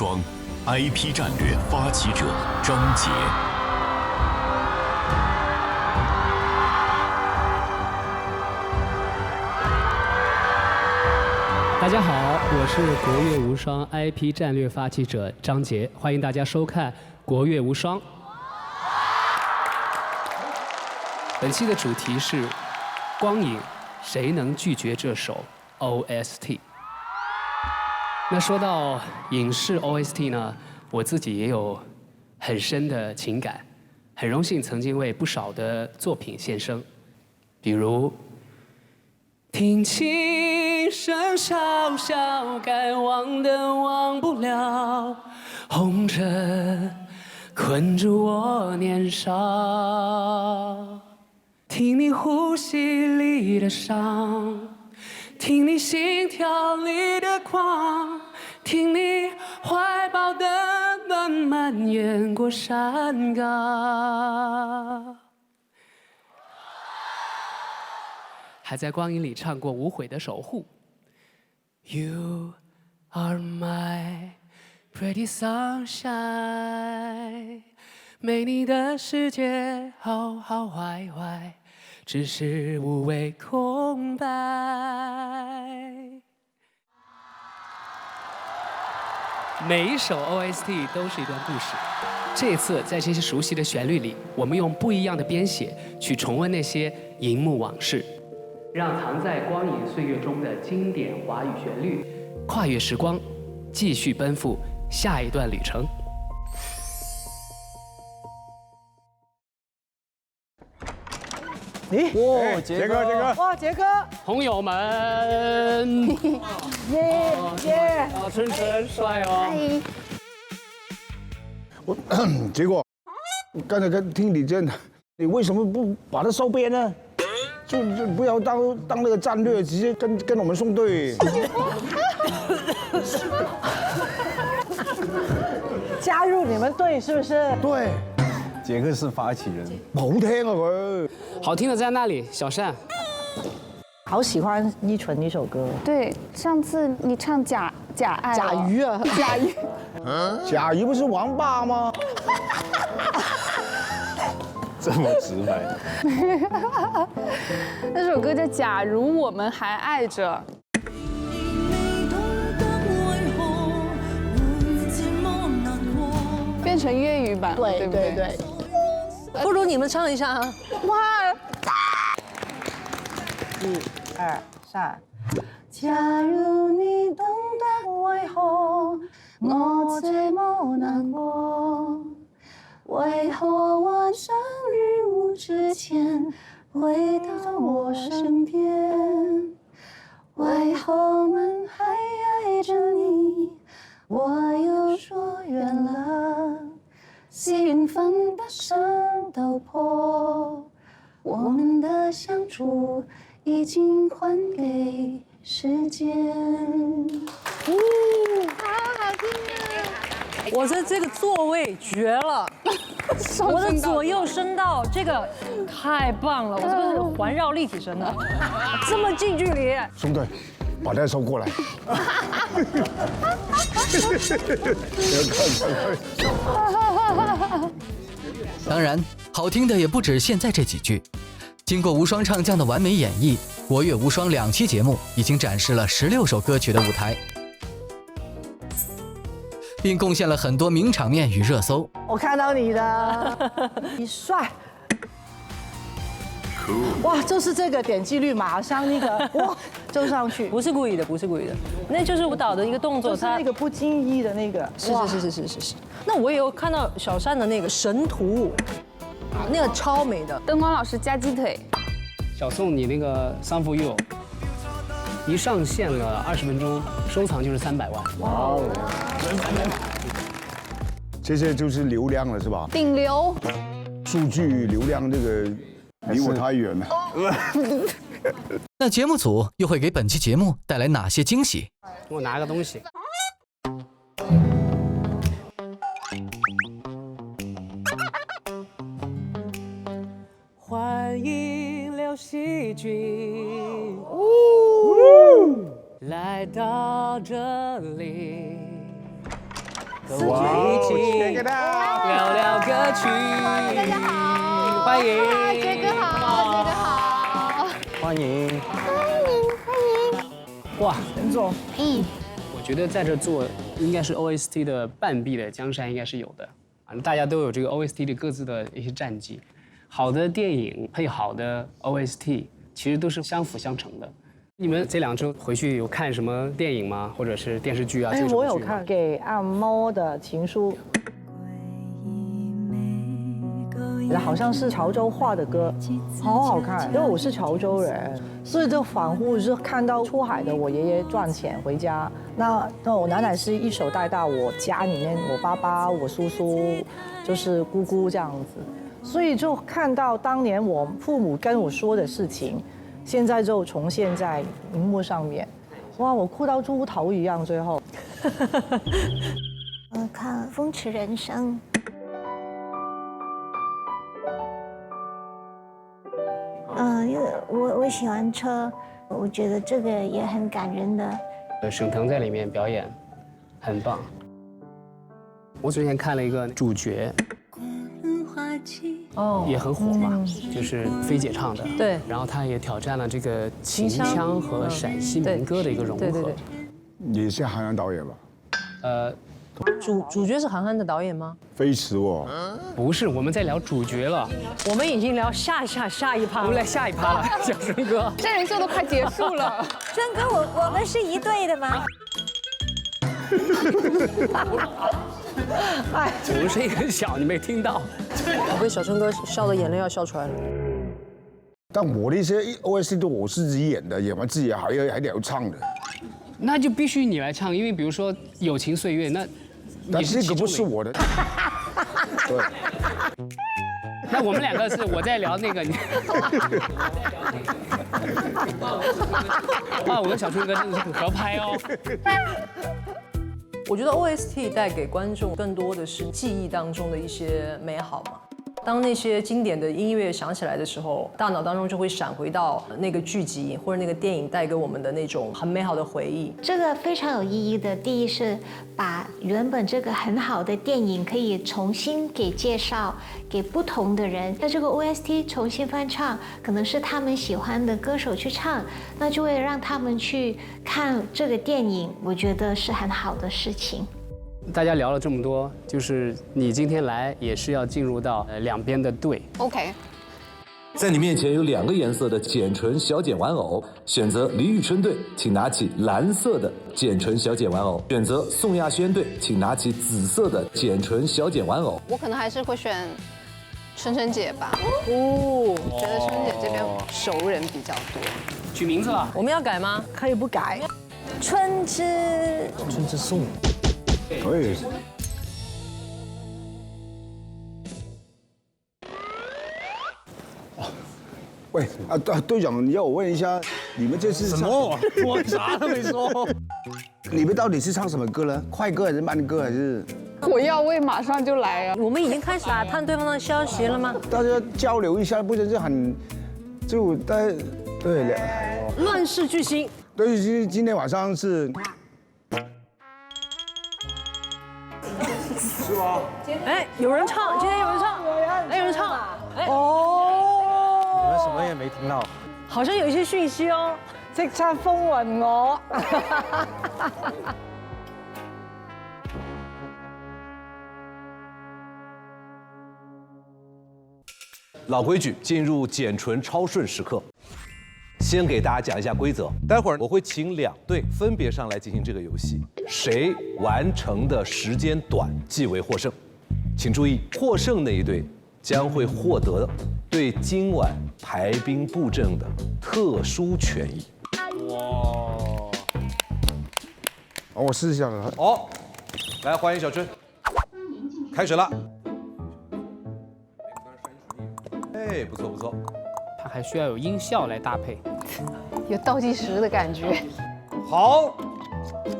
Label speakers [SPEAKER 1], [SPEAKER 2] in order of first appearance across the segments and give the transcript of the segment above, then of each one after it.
[SPEAKER 1] 双 ，IP 战略发起者张杰。
[SPEAKER 2] 大家好，我是国乐无双 IP 战略发起者张杰，欢迎大家收看《国乐无双》。本期的主题是光影，谁能拒绝这首 OST？ 那说到影视 OST 呢，我自己也有很深的情感，很荣幸曾经为不少的作品献声，比如听琴声萧萧，该忘的忘不了，红尘困住我年少。听你呼吸里的伤，听你心跳里的狂，听你怀抱的暖蔓延过山岗。还在光影里唱过《无悔的守护》。You are my pretty sunshine， 没你的世界好好坏坏，只是无谓空白。每一首 OST 都是一段故事。这次在这些熟悉的旋律里，我们用不一样的编写去重温那些荧幕往事。让藏在光影岁月中的经典华语旋律，跨越时光，继续奔赴下一段旅程。
[SPEAKER 3] 哇，杰哥，
[SPEAKER 4] 哇，杰哥，
[SPEAKER 2] 朋友们，
[SPEAKER 4] 耶！
[SPEAKER 2] 春很帅哦。
[SPEAKER 3] 结果刚才听你这，你为什么不把它收编呢？就不要当那个战略，直接跟我们送队。
[SPEAKER 4] 加入你们队是不是？
[SPEAKER 3] 对，
[SPEAKER 5] 杰克是发起人，
[SPEAKER 3] 好聽啊佢。
[SPEAKER 2] 好聽的在那裡，小善。
[SPEAKER 4] 好喜歡依純呢首歌。
[SPEAKER 6] 对，上次你唱假爱，
[SPEAKER 4] 甲鱼啊，
[SPEAKER 6] 甲鱼。
[SPEAKER 3] 甲鱼不是王霸吗？
[SPEAKER 5] 这么直白。
[SPEAKER 6] 那首歌叫《假如我们还爱着》。变成粤语版，对不对？
[SPEAKER 4] 对。不如你们唱一下啊！
[SPEAKER 6] 哇
[SPEAKER 4] ！1、2、3。假如你懂得為何我這麼難過，為何晚上日暮之前回到我身邊，為何我們還愛着你，我又說遠了，緣分把山都破，我們的相處已經還給時間。
[SPEAKER 6] 好好聽啊！
[SPEAKER 7] 我的这个座位绝了，我的左右声道这个太棒了，我这个是环绕立体声的，这么近距离。
[SPEAKER 3] 兄弟，把它收过来。
[SPEAKER 8] 当然，好听的也不止现在这几句。经过无双唱将的完美演绎，国乐无双2期节目已经展示了16首歌曲的舞台，并贡献了很多名场面与热搜。
[SPEAKER 4] 我看到你的，你帅。哇，就是这个点击率马上那个哇就上去，
[SPEAKER 7] 不是故意的，不是故意的，那就是舞蹈的一个动作，
[SPEAKER 4] 就是那个不经意的那个。
[SPEAKER 7] 是。那我也有看到小善的那个神图舞，那个超美的。
[SPEAKER 6] 灯光老师夹鸡腿。
[SPEAKER 2] 小宋，你那个三伏佑一上线了20分钟，收藏就是300万。哇哦！
[SPEAKER 3] 这些就是流量了是吧？
[SPEAKER 6] 顶流。
[SPEAKER 3] 数据流量这个离我太远了。
[SPEAKER 8] 那节目组又会给本期节目带来哪些惊喜？
[SPEAKER 2] 给我拿个东西。欢迎刘惜君来到这里。和我一起聊聊歌曲。
[SPEAKER 6] 大家好，
[SPEAKER 2] 欢迎
[SPEAKER 6] 杰哥好，杰哥好。
[SPEAKER 5] 欢迎。
[SPEAKER 2] 哇，
[SPEAKER 3] 陈总，
[SPEAKER 2] 我觉得在这做应该是 OST 的半壁的江山应该是有的啊，大家都有这个 OST 的各自的一些战绩。好的电影配好的 OST， 其实都是相辅相成的。你们这2周回去有看什么电影吗？或者是电视剧啊？
[SPEAKER 4] 哎，我有看《给按摩的情书》，好像是潮州话的歌，好好看。因为我是潮州人，所以就仿佛是看到出海的我爷爷赚钱回家，那我奶奶是一手带大我家里面我爸爸、我叔叔，就是姑姑这样子，所以就看到当年我父母跟我说的事情，现在就重现在荧幕上面。哇，我哭到猪头一样，最后。
[SPEAKER 9] 看《风驰人生》。因为我喜欢车，我觉得这个也很感人的。
[SPEAKER 2] 沈腾在里面表演很棒。我之前看了一个主角，也很火嘛，就是菲姐唱的。
[SPEAKER 7] 对。
[SPEAKER 2] 然后她也挑战了这个秦腔和陕西民歌的一个融合。
[SPEAKER 3] 也是韩寒导演吧？
[SPEAKER 7] 主角是韩寒的导演吗？
[SPEAKER 3] 飞驰我。
[SPEAKER 2] 不是，我们在聊主角了。
[SPEAKER 7] 我们已经聊下一趴了。
[SPEAKER 2] 我们来下一趴了，小春哥。
[SPEAKER 6] 真人秀都快结束了。
[SPEAKER 9] 春哥，我们是一对的吗？
[SPEAKER 2] 我们声音很小，你没听到。
[SPEAKER 7] 我被小春哥笑的眼泪要笑出来了。
[SPEAKER 3] 但我的一些 OST 都我是自己演的，演完自己还得要唱的。
[SPEAKER 2] 那就必须你来唱，因为比如说《友情岁月》，那
[SPEAKER 3] 但是这个不是我的。对。
[SPEAKER 2] 那我们2个是我在聊那个你。哇，我跟小春哥真的是很合拍哦。
[SPEAKER 7] 我觉得 OST 带给观众更多的是记忆当中的一些美好嘛。当那些经典的音乐响起来的时候，大脑当中就会闪回到那个剧集或者那个电影带给我们的那种很美好的回忆。
[SPEAKER 9] 这个非常有意义的，第一是把原本这个很好的电影可以重新给介绍给不同的人，那这个 OST 重新翻唱，可能是他们喜欢的歌手去唱，那就会让他们去看这个电影，我觉得是很好的事情。
[SPEAKER 2] 大家聊了这么多，就是你今天来也是要进入到两边的队。
[SPEAKER 6] OK。
[SPEAKER 10] 在你面前有2个颜色的剪唇小剪玩偶，选择李宇春队，请拿起蓝色的剪唇小剪玩偶；选择宋亚轩队，请拿起紫色的剪唇小剪玩偶。
[SPEAKER 6] 我可能还是会选春春姐吧。哦，觉得春春姐这边熟人比较多。
[SPEAKER 2] 取名字了，
[SPEAKER 7] 我们要改吗？
[SPEAKER 4] 可以不改。
[SPEAKER 9] 春之
[SPEAKER 5] 颂。
[SPEAKER 3] 可以。喂啊，队长，你要我问一下，你们这次
[SPEAKER 5] 什么？我啥都没说。
[SPEAKER 3] 你们到底是唱什么歌呢？快歌还是慢歌还是？
[SPEAKER 6] 火药味马上就来啊！
[SPEAKER 7] 我们已经开始打探对方的消息了吗？
[SPEAKER 3] 大家交流一下，不是很就对。
[SPEAKER 7] 乱世巨星。
[SPEAKER 3] 对，今天晚上是。是吗？
[SPEAKER 7] 哎，有人唱，今天有人唱，有人唱，
[SPEAKER 4] 哦，
[SPEAKER 5] 你们什么也没听到，
[SPEAKER 7] 好像有一些讯息哦，
[SPEAKER 4] 即刻封云我。
[SPEAKER 10] 老规矩，进入剪唇超顺时刻。先给大家讲一下规则，待会儿我会请2队分别上来进行这个游戏，谁完成的时间短即为获胜。请注意，获胜那一队将会获得对今晚排兵布阵的特殊权益。
[SPEAKER 3] 哇！我试一下。
[SPEAKER 10] 好，来欢迎小春，开始了。哎，不错不错。
[SPEAKER 2] 它还需要有音效来搭配，
[SPEAKER 6] 有倒计时的感觉。
[SPEAKER 10] 好，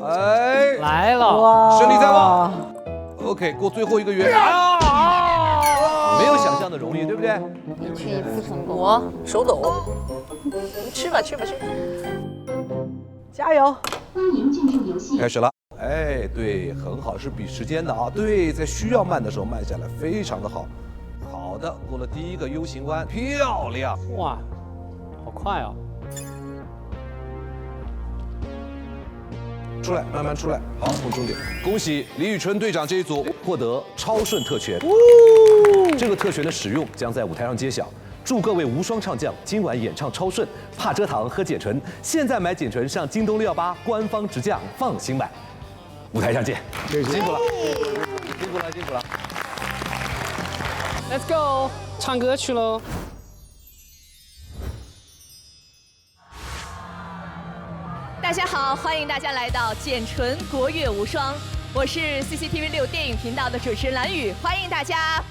[SPEAKER 10] 哎，
[SPEAKER 2] 来了，
[SPEAKER 10] 胜利在望。OK， 过最后1个月没有想象的容易，对不对？
[SPEAKER 6] 一去一不成功。
[SPEAKER 7] 我手抖，吃吧吃吧吃吧，
[SPEAKER 4] 加油！
[SPEAKER 10] 开始了，哎，哎，对，很好，是比时间的啊。对，在需要慢的时候慢下来，非常的好。好的，过了第一个 U 型弯，漂亮。
[SPEAKER 2] 哇，好快哦！
[SPEAKER 10] 出来，慢慢出来。好，碰终点。恭喜李宇春队长这一组获得超顺特权。这个特权的使用将在舞台上揭晓。祝各位无双唱将今晚演唱超顺，怕蔗糖喝碱醇。现在买碱醇上京东618官方直降，放心买。舞台上见，辛苦了，辛苦了，辛苦了。
[SPEAKER 2] Let's go， 唱歌去喽！
[SPEAKER 11] 大家好，欢迎大家来到简纯国乐无双，我是 CCTV 6电影频道的主持人蓝宇，欢迎大家。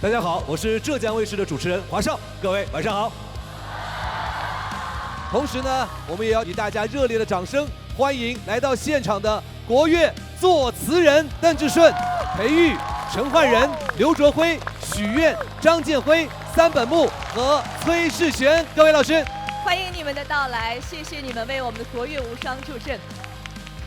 [SPEAKER 10] 大家好，我是浙江卫视的主持人华少，各位晚上好。同时呢，我们也要以大家热烈的掌声欢迎来到现场的国乐作词人邓志顺、裴玉、陈焕仁、刘卓辉、许愿、张建辉、三本木和崔世璇，各位老师。
[SPEAKER 11] 欢迎你们的到来，谢谢你们为我们的国乐无双助阵。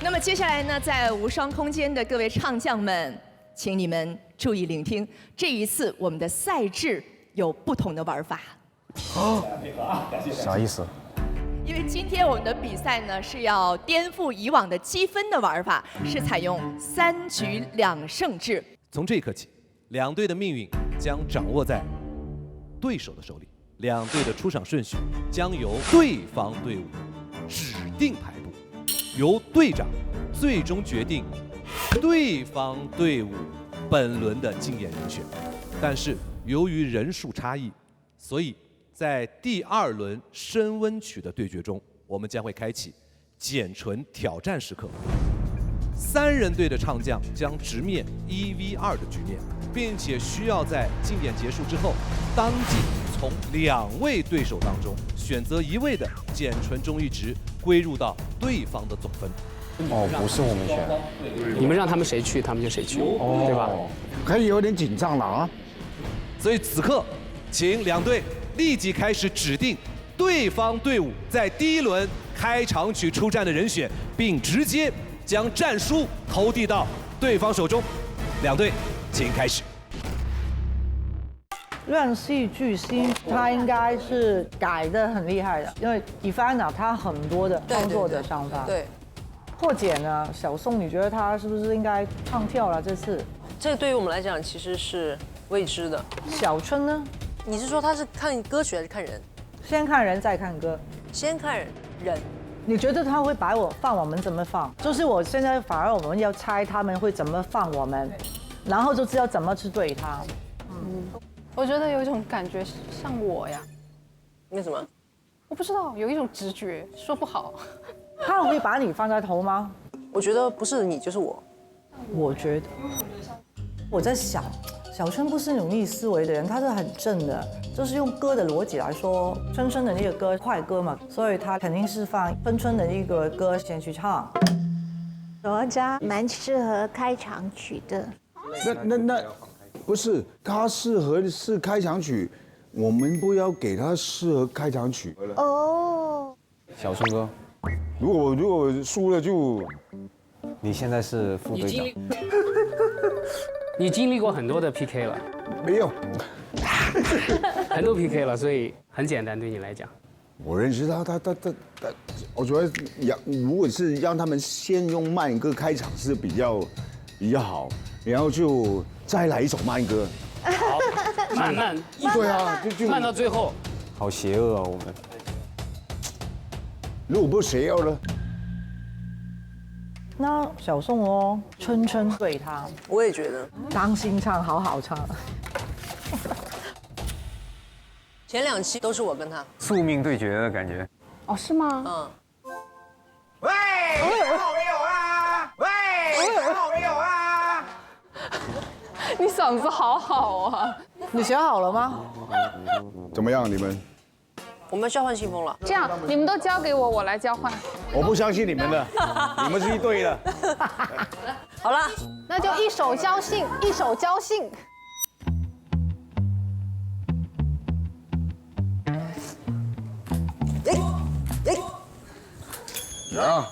[SPEAKER 11] 那么接下来呢，在无双空间的各位唱将们，请你们注意聆听，这一次我们的赛制有不同的玩法。
[SPEAKER 5] 啥意思？
[SPEAKER 11] 因为今天我们的比赛呢是要颠覆以往的积分的玩法，是采用3局2胜制。
[SPEAKER 10] 从这一刻起，两队的命运将掌握在对手的手里。两队的出场顺序将由对方队伍指定排布，由队长最终决定对方队伍本轮的竞演人选。但是由于人数差异，所以在第2轮升温曲的对决中，我们将会开启简纯挑战时刻。3人队的唱将将直面1v2的局面，并且需要在竞演结束之后，当即从2位对手当中选择1位的简纯中阈值归入到对方的总分。
[SPEAKER 5] 哦，不是我们选，
[SPEAKER 2] 你们让他们谁去，他们就谁去，对吧？
[SPEAKER 3] 可以有点紧张了啊！
[SPEAKER 10] 所以此刻，请两队立即开始指定对方队伍在第1轮开场曲出战的人选，并直接将战书投递到对方手中。两队，请开始。
[SPEAKER 7] 乱世巨星，他应该是改的很厉害的，因为Ivana他很多的创作的想法。
[SPEAKER 6] 对。
[SPEAKER 7] 破解呢，小宋，你觉得他是不是应该唱跳了？这次？
[SPEAKER 6] 这对于我们来讲其实是未知的。
[SPEAKER 7] 小春呢？
[SPEAKER 6] 你是说他是看歌曲还是看人？
[SPEAKER 7] 先看人再看歌。
[SPEAKER 6] 先看人。
[SPEAKER 7] 你觉得他会把放我们怎么放？就是我现在反而我们要猜他们会怎么放我们，然后就知道怎么去对他。
[SPEAKER 6] 我觉得有一种感觉像我呀。为什么？我不知道，有一种直觉，说不好。
[SPEAKER 7] 他会把你放在头吗？
[SPEAKER 6] 我觉得不是你就是我。
[SPEAKER 7] 我觉得，我在想，小春不是那种逆思维的人，他是很正的，就是用歌的逻辑来说，春春的那个歌快歌嘛，所以他肯定是放春春的那个歌先去唱。
[SPEAKER 9] 哪吒蛮适合开场曲的。
[SPEAKER 3] 那不是，他适合是开场曲，我们不要给他适合开场曲。
[SPEAKER 9] 哦。
[SPEAKER 5] 小春哥，
[SPEAKER 3] 如果输了就，
[SPEAKER 5] 你现在是副队长。
[SPEAKER 2] 你经历过很多的 PK 了，
[SPEAKER 3] 没有，
[SPEAKER 2] 很多 PK 了，所以很简单对你来讲。
[SPEAKER 3] 我认识他，我觉得如果是让他们先用慢歌开场是比较好，然后就再来一首慢歌。
[SPEAKER 2] 好，慢。
[SPEAKER 3] 对啊，就
[SPEAKER 2] 慢到最后。
[SPEAKER 5] 好邪恶啊，我们。
[SPEAKER 3] 如果不邪恶了。
[SPEAKER 7] 那小宋哦，春春对他，
[SPEAKER 6] 我也觉得
[SPEAKER 7] 当心唱，好好唱。
[SPEAKER 6] 前2期都是我跟他
[SPEAKER 5] 宿命对决的感觉。
[SPEAKER 6] 哦，是吗？
[SPEAKER 12] 喂，想好没有啊？喂，想好没有啊？
[SPEAKER 6] 你嗓子好好啊！
[SPEAKER 7] 你学好了吗？
[SPEAKER 3] 怎么样，你们？
[SPEAKER 6] 我们要交换信封了。
[SPEAKER 13] 这样，你们都交给我，我来交换。
[SPEAKER 3] 我不相信你们的，你们是一对的。
[SPEAKER 6] 好了，
[SPEAKER 13] 那就一手交信，一手交信。
[SPEAKER 3] 啊，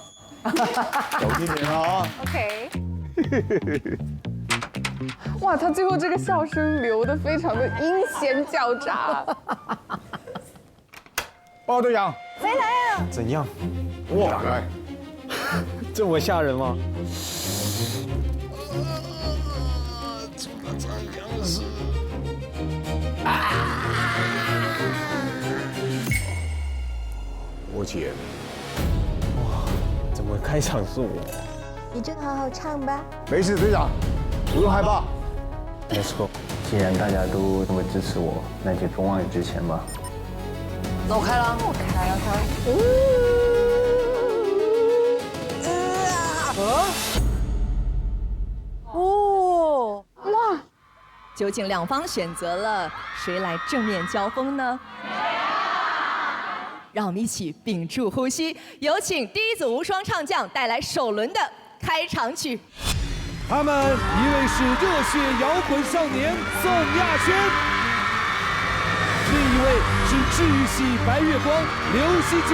[SPEAKER 3] 小心点啊。
[SPEAKER 13] OK。哇，他最后这个笑声留得非常的阴险狡诈。
[SPEAKER 3] 报告队长，
[SPEAKER 4] 谁来了？
[SPEAKER 5] 怎样？
[SPEAKER 3] 哇，来，
[SPEAKER 5] 这么吓人吗？
[SPEAKER 3] 我姐，
[SPEAKER 5] 哇，怎么开场是我？
[SPEAKER 9] 你就好好唱吧。
[SPEAKER 3] 没事，队长，不用害怕。
[SPEAKER 5] Let's go。既然大家都这么支持我，那就勇往直前吧。
[SPEAKER 7] 那我开了。
[SPEAKER 4] 我开了，
[SPEAKER 11] 哦，哇！究竟两方选择了谁来正面交锋呢？让我们一起屏住呼吸，有请第一组无双唱将带来首轮的开场曲。
[SPEAKER 10] 他们一位是热血摇滚少年宋亚轩，另一位是治愈系白月光刘惜君。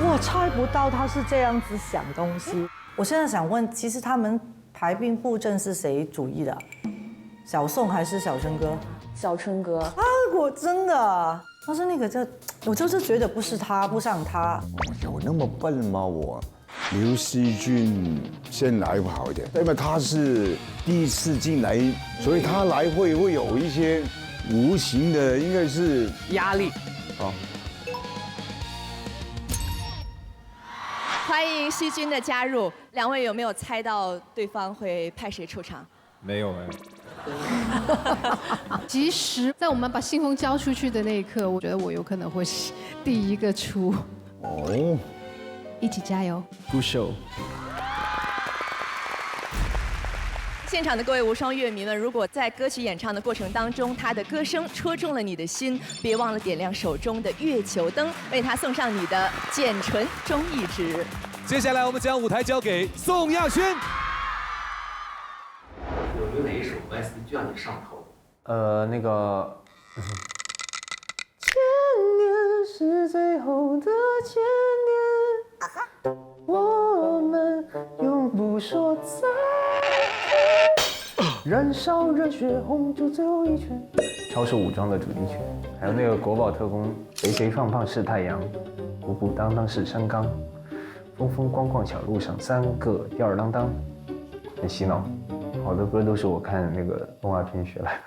[SPEAKER 4] 我猜不到他是这样子想东西。
[SPEAKER 14] 我现在想问，其实他们排兵布阵是谁主意的？小宋还是小春哥？
[SPEAKER 4] 小春哥
[SPEAKER 14] 啊，我真的，但是那个我就是觉得不是他，不像他。
[SPEAKER 3] 有那么笨吗？我刘惜君先来会好一点，因为他是第一次进来，所以他来会有一些无形的，应该是
[SPEAKER 2] 压力。
[SPEAKER 3] 好。
[SPEAKER 11] 欢迎惜君的加入，两位有没有猜到对方会派谁出场？
[SPEAKER 5] 没有。
[SPEAKER 6] 其实，在我们把信封交出去的那一刻，我觉得我有可能会是第一个出。
[SPEAKER 3] 哦，
[SPEAKER 6] 一起加油
[SPEAKER 5] Good show。
[SPEAKER 11] 现场的各位无双乐迷们，如果在歌曲演唱的过程当中，他的歌声戳中了你的心，别忘了点亮手中的月球灯，为他送上你的简纯忠义值。
[SPEAKER 10] 接下来我们将舞台交给宋亚轩。
[SPEAKER 2] 有哪一首 OST 最让你上头？
[SPEAKER 5] 那个。
[SPEAKER 4] 千年是最后的千年，我们永不说再见。燃烧热血红酒最后一圈。
[SPEAKER 5] 超市武装的主题曲，还有那个国宝特工，肥肥胖胖是太阳，鼓鼓当当是山岗，风风光光小路上三个吊儿郎当，很洗脑。好多歌都是我看那个动画片学来的。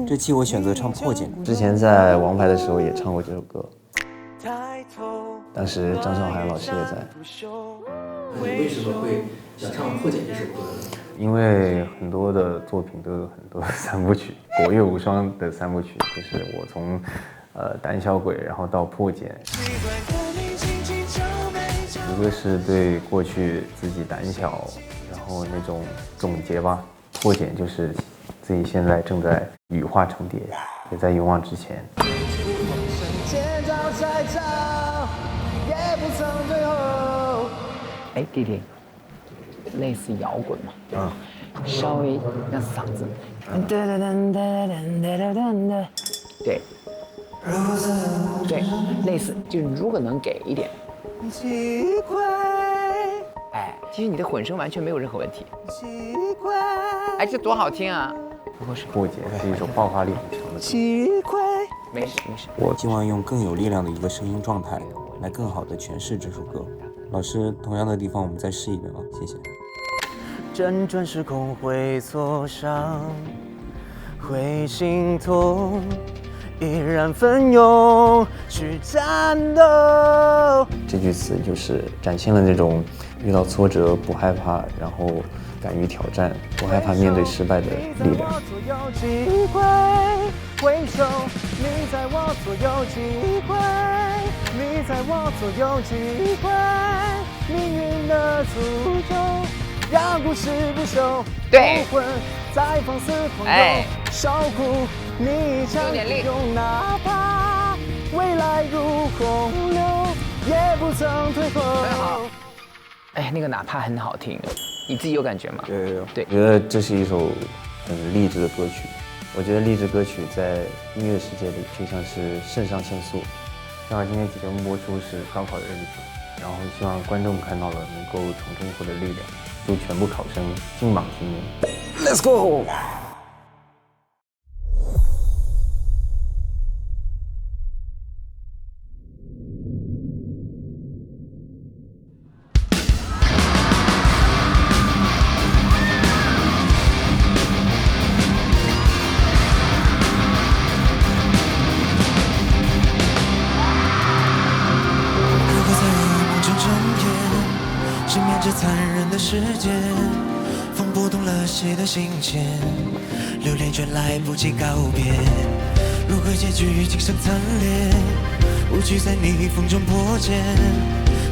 [SPEAKER 15] 这期我选择唱破茧，之前在王牌的时候也唱过这首歌，当时张韶涵老师也在。
[SPEAKER 2] 你为什么会想唱破茧这首歌呢？
[SPEAKER 5] 因为很多的作品都有很多三部曲，国乐无双的三部曲，就是我从胆小鬼，然后到破茧。一个是对过去自己胆小，然后那种总结吧。破茧就是自己现在正在羽化成蝶，也在勇往直前。
[SPEAKER 16] 哎，弟弟，类似摇滚嘛，稍微那嗓子，对，对，类似，就是如果能给一点，哎，其实你的混声完全没有任何问题，哎，这多好听啊！不过是
[SPEAKER 5] 破茧是一首爆发力很强的歌。
[SPEAKER 16] 没事没事，
[SPEAKER 15] 我希望用更有力量的一个声音状态，来更好的诠释这首歌。老师，同样的地方我们再试一遍啊，谢谢。
[SPEAKER 17] 辗转时空会挫伤，会心痛，依然奋勇去战斗。
[SPEAKER 15] 这句词就是展现了那种遇到挫折不害怕，然后敢于挑战，不害怕面对失败的力量。
[SPEAKER 17] 回首，你在我左右几回，你在我左右几回，命运的诅咒，让故事不朽，
[SPEAKER 16] 对，
[SPEAKER 17] 不魂再放肆狂游，受苦你将英勇，哪怕未来如洪流，也不曾退后。
[SPEAKER 16] 哎，那个哪怕很好听，你自己有感觉吗？
[SPEAKER 15] 有。
[SPEAKER 16] 对，
[SPEAKER 15] 我觉得这是一首很励志的歌曲。我觉得励志歌曲在音乐世界里就像是肾上腺素。正好今天节目播出是高考的日子，然后希望观众看到了能够从中获得力量，祝全部考生金榜题名。Let's go！
[SPEAKER 18] 谁的心弦，留恋却来不及告别。如何结局景象惨烈，无惧在逆风中破茧。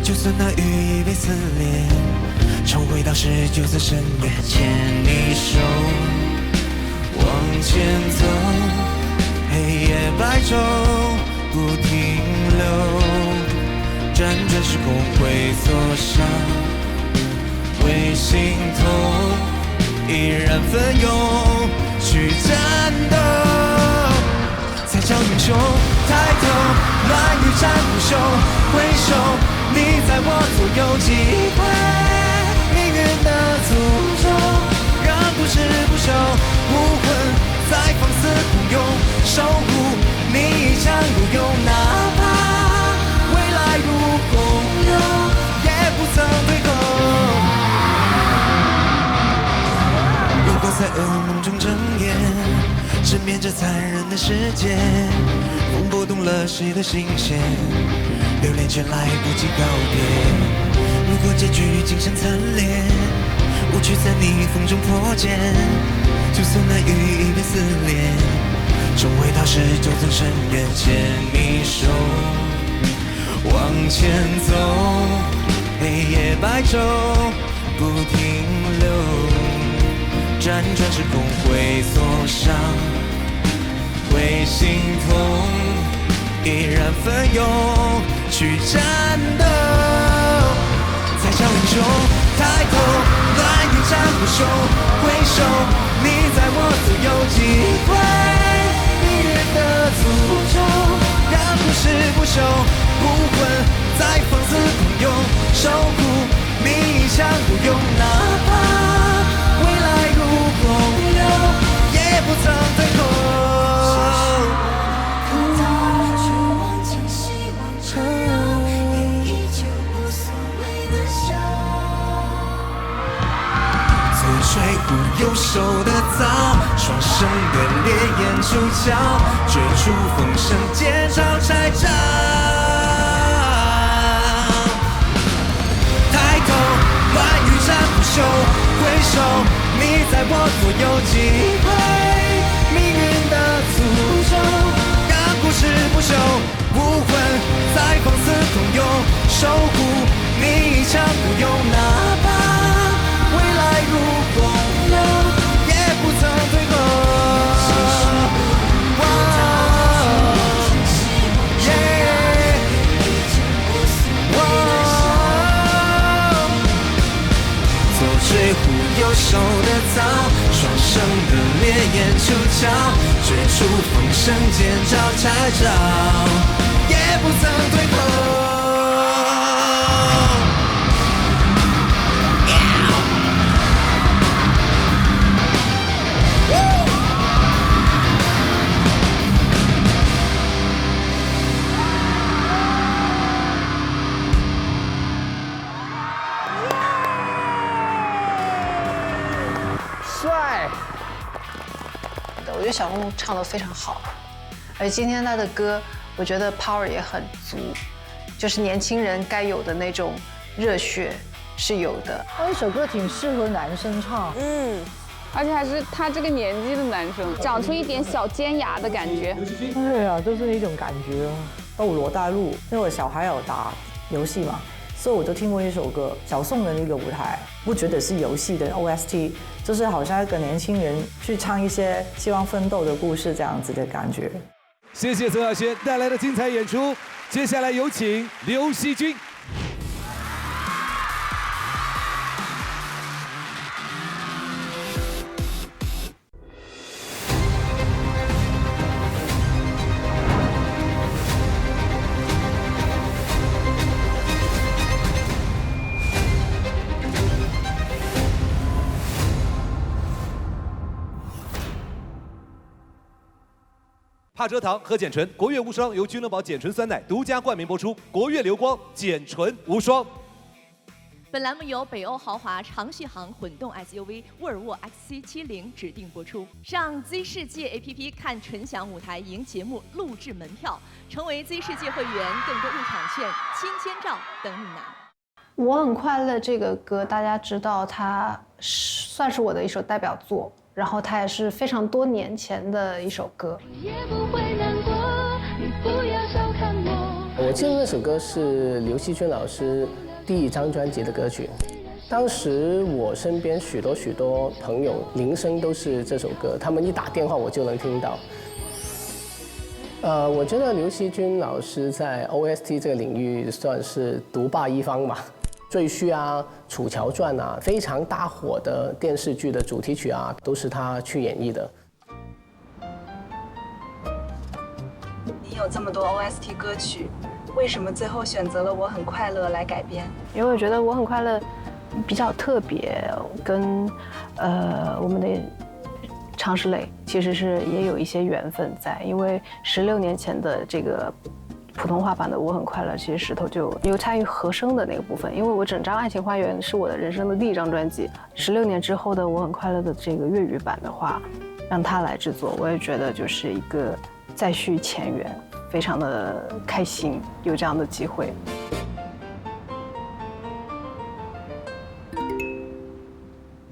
[SPEAKER 18] 就算那羽翼被撕裂，重回到19岁深夜，牵你手往前走，黑夜白昼不停留，辗转时空会所伤，会心痛。依然奋勇去战斗，才叫英雄。抬头，乱与战不休，回首，你在我左右，击溃命运的诅咒，让故事不朽，武魂在放肆狂涌，守护你一腔孤勇，哪怕未来如洪流，也不曾退后。在噩梦中睁眼，直面这残忍的世界，风拨动了谁的心弦，留恋却来不及告别。如果结局景象惨烈，无惧在逆风中破茧，就算那羽翼被撕裂，重回到19岁深夜，牵你手往前走，黑夜白昼不停留。辗转时空会所伤，会心痛，依然奋勇去战斗，才叫英雄。抬头，乱与战不休，回首，你在我左右，击溃命运的诅咒，让故事不朽，武魂在放肆狂涌，守护你一腔孤勇，哪怕未来如洪流，也不曾退后。左水壶右手的刀，双生的烈焰出鞘，绝处逢生，剑招拆招。抬头，乱与战不休，回首，你在我左右，击溃命运的诅咒，让故事不朽，武魂在放肆狂涌，守护你一腔孤勇，哪怕未来如洪流，也不曾退后。水壶右手的刀，双生的烈焰出鞘，绝处逢生，剑招拆招，也不曾退后。
[SPEAKER 6] 我觉得小凤唱得非常好，而且今天他的歌，我觉得 power 也很足，就是年轻人该有的那种热血是有的。
[SPEAKER 14] 那首歌挺适合男生唱，
[SPEAKER 13] 而且还是他这个年纪的男生，长出一点小尖牙的感觉。
[SPEAKER 14] 对啊，就是那种感觉。斗罗大陆，因为我小孩有打游戏嘛，所以我就听过一首歌，小宋的那个舞台，不觉得是游戏的 OST， 就是好像一个年轻人去唱一些希望奋斗的故事这样子的感觉。
[SPEAKER 10] 谢谢曾小轩带来的精彩演出，接下来有请刘惜君。大蔗糖和碱醇，国悦无双由君乐宝碱醇酸奶独家冠名播出，国悦流光碱醇无双。
[SPEAKER 11] 本栏目由北欧豪华长续航混动 SUV 沃尔沃 XC70指定播出。上 Z 世界 APP 看纯享舞台赢节目录制门票，成为 Z 世界会员，更多入场券、亲签照等你拿。
[SPEAKER 6] 我很快乐这个歌，大家知道它算是我的一首代表作，然后它也是非常多年前的一首歌。
[SPEAKER 19] 我记得那首歌是刘惜君老师第一张专辑的歌曲，当时我身边许多朋友铃声都是这首歌，他们一打电话我就能听到。我觉得刘惜君老师在 OST 这个领域算是独霸一方吧。赘婿啊、楚乔传啊，非常大火的电视剧的主题曲啊，都是他去演绎的。
[SPEAKER 4] 你有这么多 OST 歌曲，为什么最后选择了《我很快乐》来改编？
[SPEAKER 6] 因为我觉得《我很快乐》比较特别，跟我们的常石磊其实是也有一些缘分在，因为16年前的这个普通话版的《我很快乐》，其实石头就有参与和声的那个部分，因为我整张《爱情花园》是我的人生的第一张专辑。16年之后的《我很快乐》的这个粤语版的话，让他来制作，我也觉得就是一个再续前缘，非常的开心有这样的机会。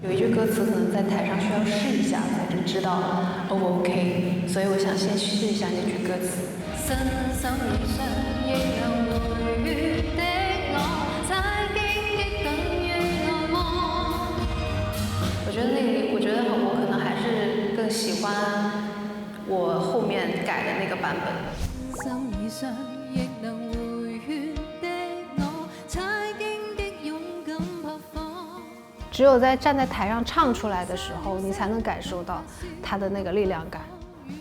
[SPEAKER 6] 有一句歌词可能在台上需要试一下才能知道 O 不 OK， 所以我想先试一下那句歌词。身心上亦能回血的我，再荊棘等於愛慕。我覺得我可能還是更喜歡我後面改的那個版本。心上亦能回血的我，踩荊棘勇敢撲火。只有在站在台上唱出來的時候，你才能感受到它的那個力量感。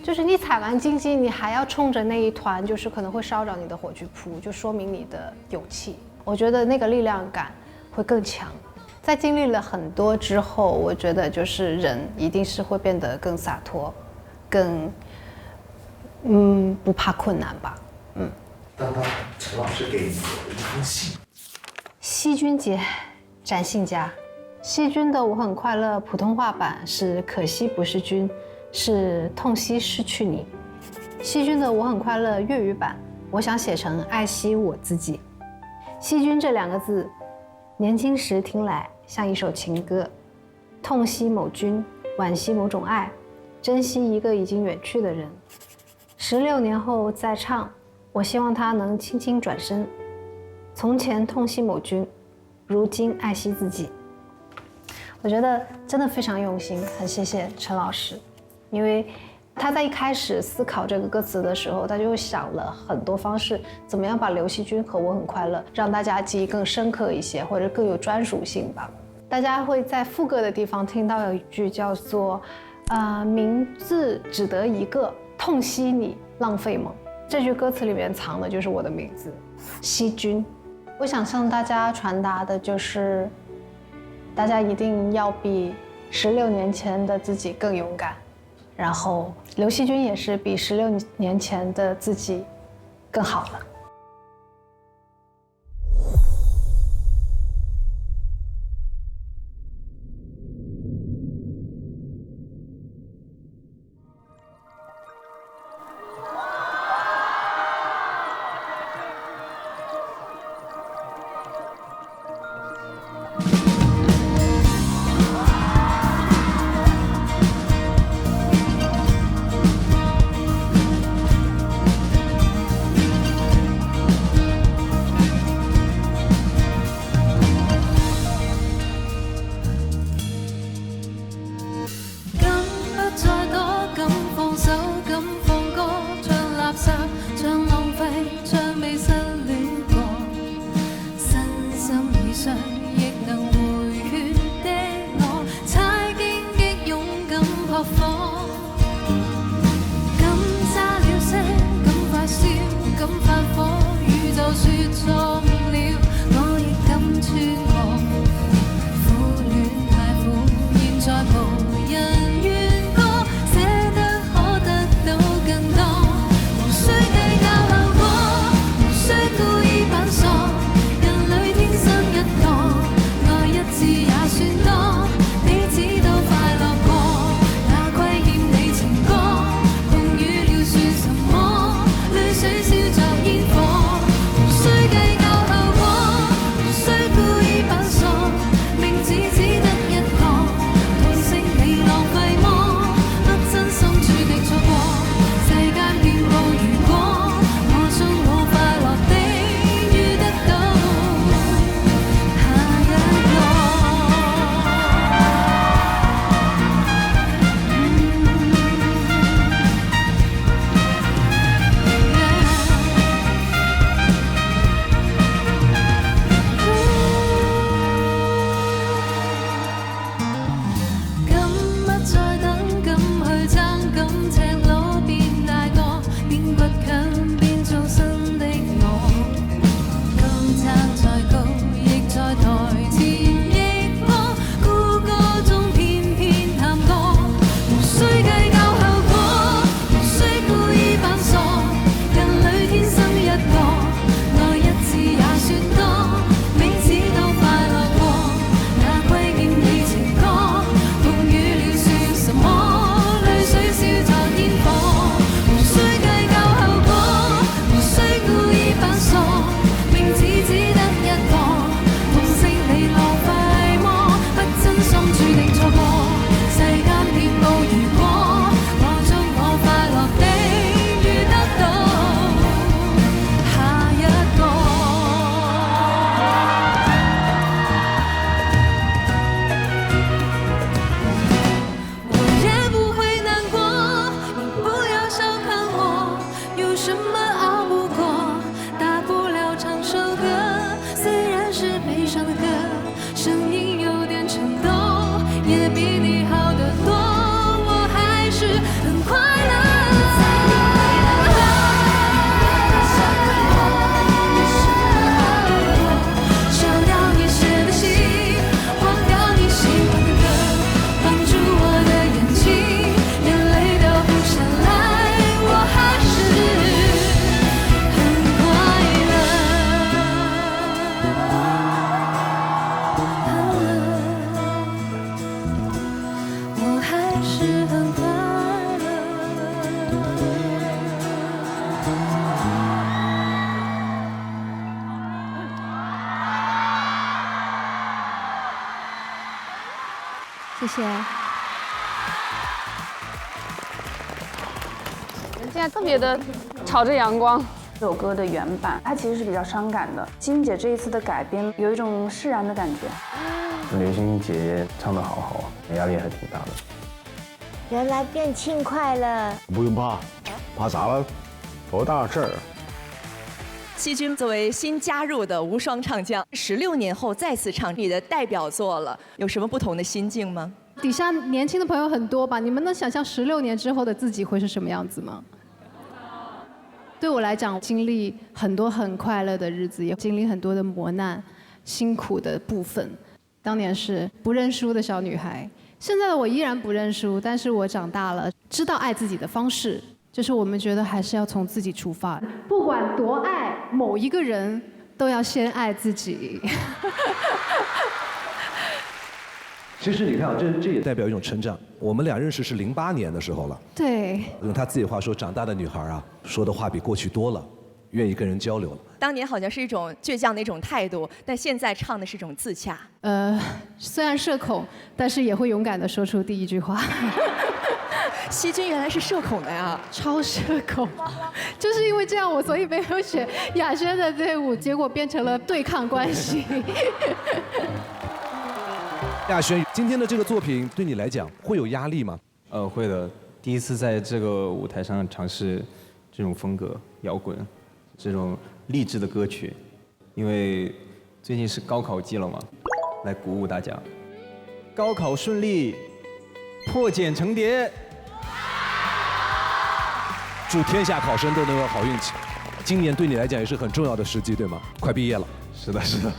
[SPEAKER 6] 就是你踩完荆棘，你还要冲着那一团，就是可能会烧着你的火去扑，就说明你的勇气。我觉得那个力量感会更强。在经历了很多之后，我觉得就是人一定是会变得更洒脱，更不怕困难吧。
[SPEAKER 20] 当陈老师给你的一封信。
[SPEAKER 6] 惜君节，展信佳。惜君的《我很快乐》普通话版是可惜不是君。是痛惜失去你。惜君的《我很快乐》粤语版，我想写成爱惜我自己。惜君这2个字，年轻时听来像一首情歌，痛惜某君，惋惜某种爱，珍惜一个已经远去的人。16年后再唱，我希望他能轻轻转身。从前痛惜某君，如今爱惜自己。我觉得真的非常用心，很谢谢陈老师。因为他在一开始思考这个歌词的时候，他就想了很多方式，怎么样把刘惜君和我很快乐让大家记忆更深刻一些，或者更有专属性吧。大家会在副歌的地方听到有一句叫做名字只得一个，痛惜你浪费梦。这句歌词里面藏的就是我的名字惜君。我想向大家传达的就是大家一定要比16年前的自己更勇敢，然后刘惜君也是比16年前的自己更好了。谢谢。
[SPEAKER 13] 现在特别的朝着阳光。
[SPEAKER 21] 这首歌的原版，它其实是比较伤感的。金姐这一次的改编，有一种释然的感觉。
[SPEAKER 15] 刘星姐姐唱得好好，压力还挺大的。
[SPEAKER 9] 原来变轻快了，
[SPEAKER 3] 不用怕，怕啥了？多大事儿？
[SPEAKER 11] 希君作为新加入的无双唱将，16年后再次唱你的代表作了，有什么不同的心境吗？
[SPEAKER 6] 底下年轻的朋友很多吧？你们能想象16年之后的自己会是什么样子吗？对我来讲，经历很多很快乐的日子，也经历很多的磨难、辛苦的部分。当年是不认输的小女孩，现在的我依然不认输，但是我长大了，知道爱自己的方式，就是我们觉得还是要从自己出发，不管多爱某一个人，都要先爱自己。
[SPEAKER 10] 其实你看啊，这也代表一种成长。我们俩认识是08年的时候了。
[SPEAKER 6] 对。
[SPEAKER 10] 用他自己话说，长大的女孩啊，说的话比过去多了，愿意跟人交流了。
[SPEAKER 11] 当年好像是一种倔强的一种态度，但现在唱的是一种自洽。
[SPEAKER 6] 虽然社恐，但是也会勇敢地说出第一句话。
[SPEAKER 11] 希君原来是社恐的呀，
[SPEAKER 6] 超社恐，就是因为这样，我所以没有选雅轩的队伍，结果变成了对抗关系。
[SPEAKER 10] 亚轩，今天的这个作品对你来讲会有压力吗？
[SPEAKER 15] 会的。第一次在这个舞台上尝试这种风格，摇滚，这种励志的歌曲，因为最近是高考季了嘛，来鼓舞大家。高考顺利，破茧成蝶。
[SPEAKER 10] 祝天下考生都能有好运气。今年对你来讲也是很重要的时机，对吗？快毕业了。
[SPEAKER 15] 是的，是的。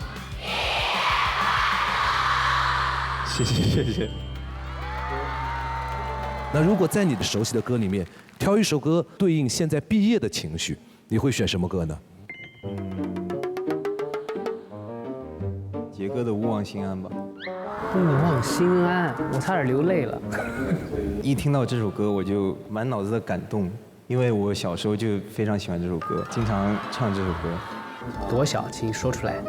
[SPEAKER 15] 谢谢。
[SPEAKER 10] 那如果在你的熟悉的歌里面挑一首歌对应现在毕业的情绪，你会选什么歌呢？
[SPEAKER 15] 杰哥的《勿忘心安》吧。
[SPEAKER 2] 勿忘心安，我差点流泪了。
[SPEAKER 15] 一听到这首歌，我就满脑子的感动，因为我小时候就非常喜欢这首歌，经常唱这首歌。
[SPEAKER 2] 多小，请说出来。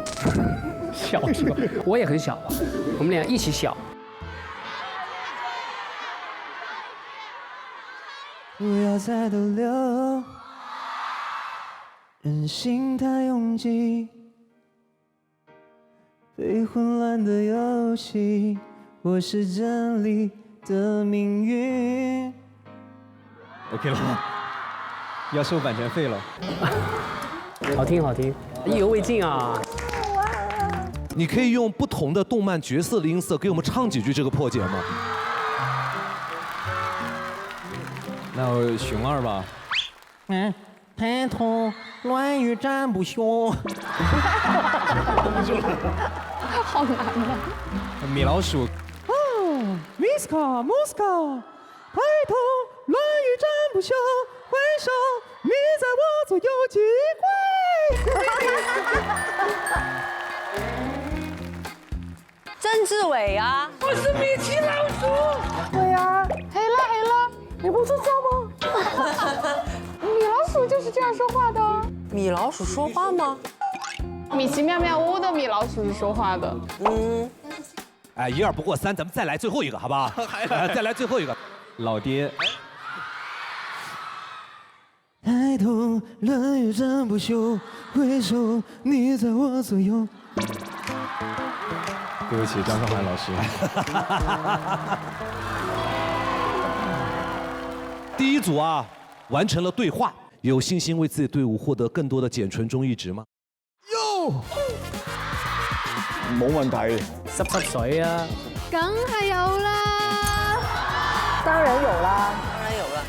[SPEAKER 2] 小时候，我也很小，我们俩一起小。
[SPEAKER 17] 不要再逗留，人心太拥挤，被混乱的游戏，我是真理的命运。
[SPEAKER 15] OK 了吗？要收版权费了。
[SPEAKER 2] 好听，意犹未尽啊！
[SPEAKER 10] 你可以用不同的动漫角色的音色给我们唱几句这个破解吗？
[SPEAKER 15] 那我熊二吧。
[SPEAKER 17] 抬头乱语占不休。
[SPEAKER 13] 好难啊！
[SPEAKER 15] 米老鼠。
[SPEAKER 17] Miska Muska， 抬头乱语占不休，回首你在我左右几回。
[SPEAKER 7] 曾志伟啊，
[SPEAKER 17] 我是米奇老鼠。对呀，
[SPEAKER 13] 黑了，你不知道吗？米老鼠就是这样说话的。
[SPEAKER 7] 米老鼠说话吗？
[SPEAKER 13] 米奇妙妙屋的米老鼠是说话的。
[SPEAKER 10] 哎，1、2不过3，咱们再来最后一个，好不好？再来最后一个。
[SPEAKER 15] 老爹。
[SPEAKER 17] 抬头乱语占不休，回首你在我左右。
[SPEAKER 15] 对不起，张韶涵老师。
[SPEAKER 10] 第一组啊，完成了对话，有信心为自己队伍获得更多的简纯中译值吗？
[SPEAKER 3] 有，冇問題。
[SPEAKER 2] 濕水啊！
[SPEAKER 6] 梗係有啦，
[SPEAKER 14] 當然有啦，
[SPEAKER 7] 当然有了。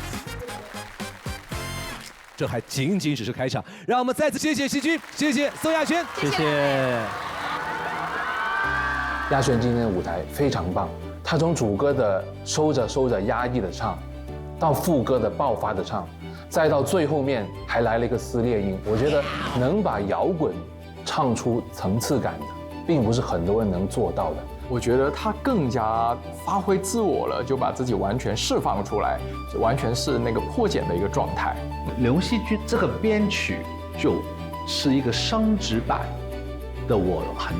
[SPEAKER 10] 这还仅仅只是开场，让我们再次谢谢希君，谢谢宋亚轩，
[SPEAKER 15] 谢谢。
[SPEAKER 22] 亚轩今天的舞台非常棒，他从主歌的收着压抑的唱，到副歌的爆发的唱，再到最后面还来了一个撕裂音。我觉得能把摇滚唱出层次感的，并不是很多人能做到的。
[SPEAKER 23] 我觉得他更加发挥自我了，就把自己完全释放出来，就完全是那个破茧的一个状态。
[SPEAKER 20] 刘惜君这个编曲就是一个升值版的《我很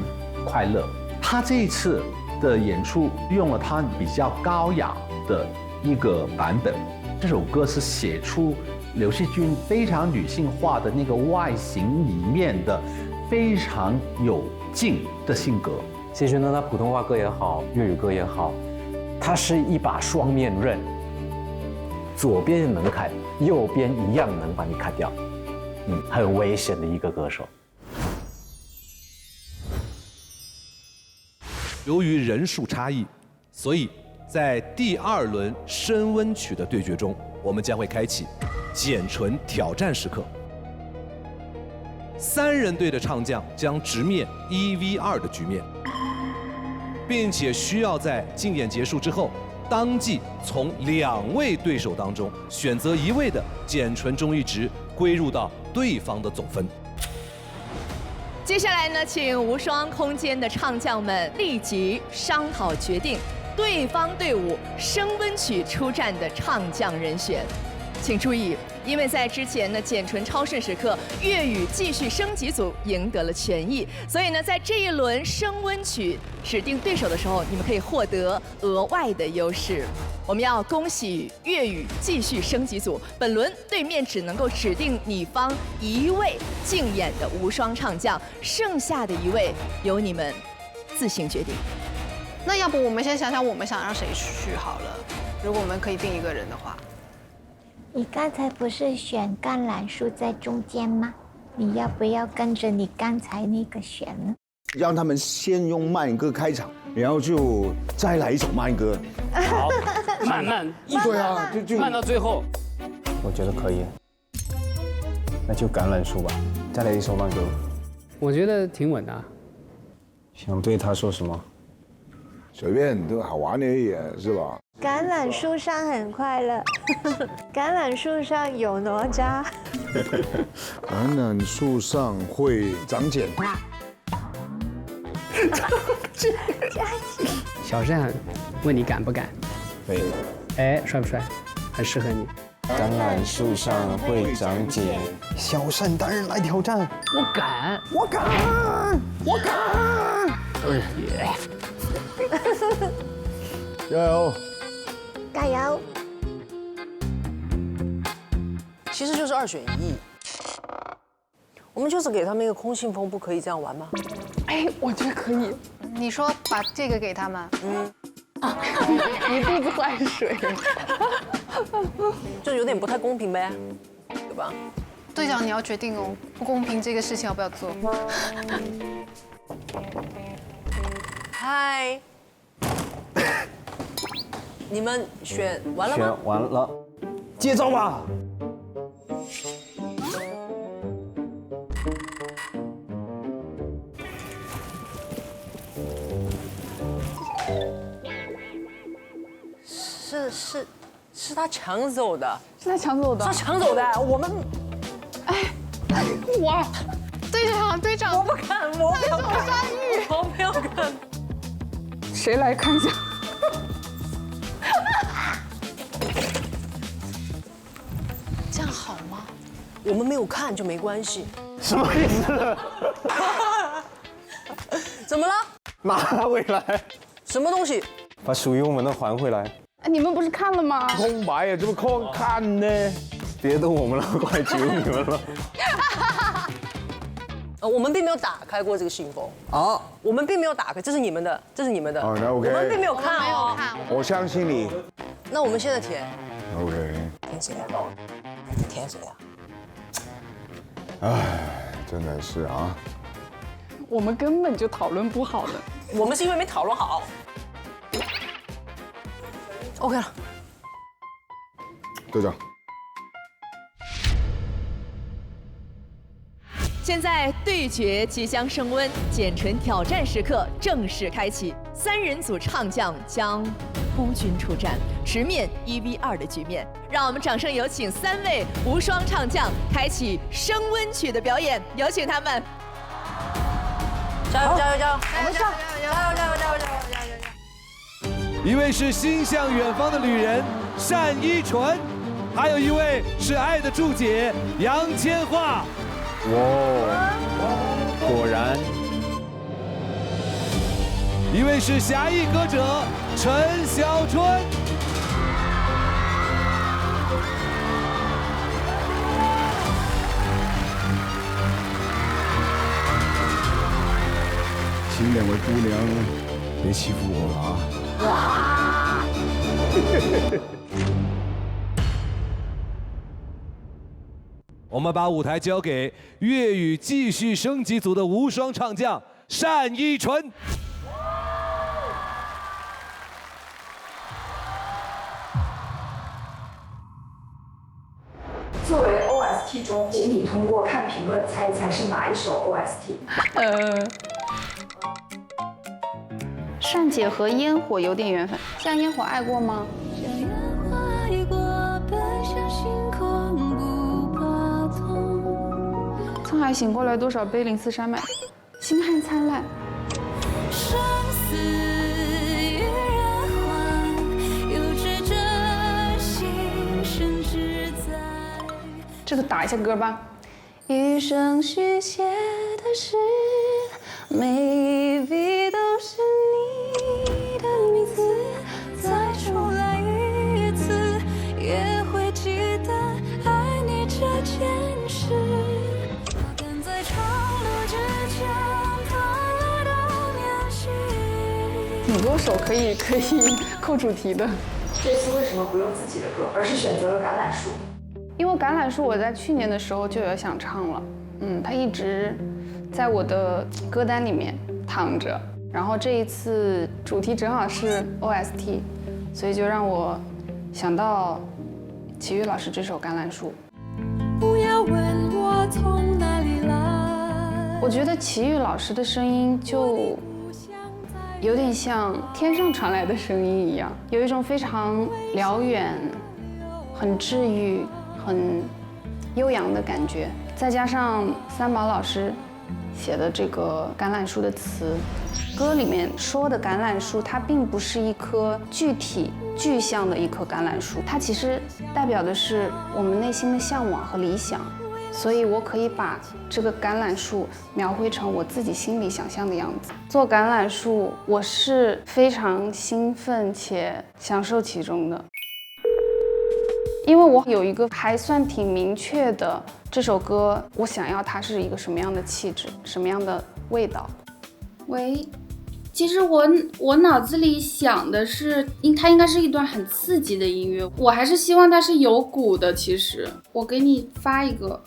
[SPEAKER 20] 快乐》，他这一次
[SPEAKER 1] 的演出用了他比较高雅的一个版本。这首歌是写出刘惜君非常女性化的那个外形里面的非常有劲的性格。
[SPEAKER 15] 惜君呢，他普通话歌也好，粤语歌也好，他是一把双面刃，左边能砍，右边一样能把你砍掉，很危险的一个歌手。
[SPEAKER 10] 由于人数差异，所以在第2轮升温曲的对决中，我们将会开启简纯挑战时刻。3人队的唱将将直面1v2的局面，并且需要在竞演结束之后，当即从2位对手当中选择1位的简纯中阈值归入到对方的总分。
[SPEAKER 11] 接下来呢，请无双空间的唱将们立即商讨决定对方队伍升温曲出战的唱将人选。请注意，因为在之前呢，简纯超顺时刻粤语继续升级组赢得了权益，所以呢，在这一轮升温曲指定对手的时候，你们可以获得额外的优势。我们要恭喜粤语继续升级组，本轮对面只能够指定你方1位竞演的无双唱将，剩下的1位由你们自行决定。
[SPEAKER 6] 那要不我们先想想我们想让谁去好了，如果我们可以定一个人的话。
[SPEAKER 9] 你刚才不是选橄榄树在中间吗？你要不要跟着你刚才那个选呢？
[SPEAKER 3] 让他们先用慢歌开场，然后就再来一首慢歌。
[SPEAKER 2] 好，慢，
[SPEAKER 3] 对啊，就
[SPEAKER 2] 慢到最后。
[SPEAKER 15] 我觉得可以，那就橄榄树吧，再来一首慢歌。
[SPEAKER 2] 我觉得挺稳的。
[SPEAKER 15] 想对他说什么？
[SPEAKER 3] 随便都好玩而已，是吧？
[SPEAKER 9] 橄榄树上很快乐，橄榄树上有哪吒。
[SPEAKER 3] 橄榄树上会长茧。
[SPEAKER 2] 小善，问你敢不敢？
[SPEAKER 3] 可以。
[SPEAKER 2] 哎，帅不帅？很适合你。
[SPEAKER 15] 橄榄树上会长茧，小善当然来挑战。
[SPEAKER 2] 我敢，
[SPEAKER 15] 我敢，我敢。
[SPEAKER 3] 加油！
[SPEAKER 9] 加油！
[SPEAKER 7] 其实就是2选1，我们就是给他们一个空信封，不可以这样玩吗？
[SPEAKER 13] 哎，我觉得可以。
[SPEAKER 6] 你说把这个给他们，
[SPEAKER 13] 一肚子坏水，
[SPEAKER 7] 就有点不太公平呗，对吧？
[SPEAKER 6] 队长你要决定哦，不公平这个事情要不要做？
[SPEAKER 7] 嗨，你们选完了吗？
[SPEAKER 15] 选完了，接招吧！
[SPEAKER 7] 是他抢走的，
[SPEAKER 13] 是他抢走的，
[SPEAKER 7] 是他抢走的，我们，
[SPEAKER 13] 哇，队长，
[SPEAKER 7] 我不看，我没有看，我没有看，
[SPEAKER 13] 谁来看一下？
[SPEAKER 6] 这样好吗？
[SPEAKER 7] 我们没有看就没关系。
[SPEAKER 15] 什么意思？
[SPEAKER 7] 怎么了？
[SPEAKER 15] 拿回来。
[SPEAKER 7] 什么东西？
[SPEAKER 15] 把属于我们的还回来。
[SPEAKER 13] 你们不是看了吗？
[SPEAKER 3] 空白啊，怎么看呢？
[SPEAKER 15] 别动我们了，快求你们了。
[SPEAKER 7] 我们并没有打开过这个信封
[SPEAKER 3] 啊，
[SPEAKER 7] 我们并没有打开，这是你们的，这是你们的。
[SPEAKER 3] 哦，那 OK。
[SPEAKER 7] 我们并没有看哦。
[SPEAKER 3] 我相信你。
[SPEAKER 7] 那我们现在填。
[SPEAKER 3] OK。
[SPEAKER 7] 填谁啊？填谁啊？
[SPEAKER 3] 唉，真的是啊。
[SPEAKER 13] 我们根本就讨论不好的。
[SPEAKER 7] 我们是因为没讨论好。OK 了。
[SPEAKER 3] 队长。
[SPEAKER 11] 现在对决即将升温，简纯挑战时刻正式开启，3人组唱将将孤军出战，直面1v2的局面。让我们掌声有请3位无双唱将开启升温曲的表演，有请他们。
[SPEAKER 7] 加油加油加油！
[SPEAKER 11] 我们上！
[SPEAKER 7] 加油加油加油加油加油！
[SPEAKER 10] 一位是心向远方的旅人单依纯，还有一位是爱的注解杨千嬅。
[SPEAKER 15] 哇，果然。
[SPEAKER 10] 一位是侠义歌者陈小春。
[SPEAKER 3] 请两位姑娘别欺负我了啊！哇！
[SPEAKER 10] 我们把舞台交给粤语继续升级组的无双唱将单依纯。
[SPEAKER 5] 作为 OST 中，请你通过看评论猜一猜是哪一首 OST。
[SPEAKER 21] 善解和烟火有点缘分，像烟火爱过吗？沧海醒过来，多少悲岭似山脉，星汉灿烂。生死与人寰，有志者心生志在。这个打一下歌吧。余生续写的诗，每一笔都是你的名字。再重来一次，也会记得爱你这件事。但在长路之前，断了的联系。挺多首可以扣主题的。
[SPEAKER 5] 这次为什么不用自己的歌，而是选择了橄榄树？
[SPEAKER 21] 因为橄榄树我在去年的时候就有想唱了，它一直在我的歌单里面躺着，然后这一次主题正好是 OST， 所以就让我想到齐豫老师这首《橄榄树》。不要问我从哪里来。我觉得齐豫老师的声音就有点像天上传来的声音一样，有一种非常辽远、很治愈、很悠扬的感觉，再加上三宝老师写的这个橄榄树的词，歌里面说的橄榄树，它并不是一棵具体具象的一棵橄榄树，它其实代表的是我们内心的向往和理想，所以我可以把这个橄榄树描绘成我自己心里想象的样子。做橄榄树，我是非常兴奋且享受其中的。因为我有一个还算挺明确的这首歌，我想要它是一个什么样的气质，什么样的味道。
[SPEAKER 8] 喂，其实我脑子里想的是，它应该是一段很刺激的音乐，我还是希望它是有鼓的。其实我给你发一个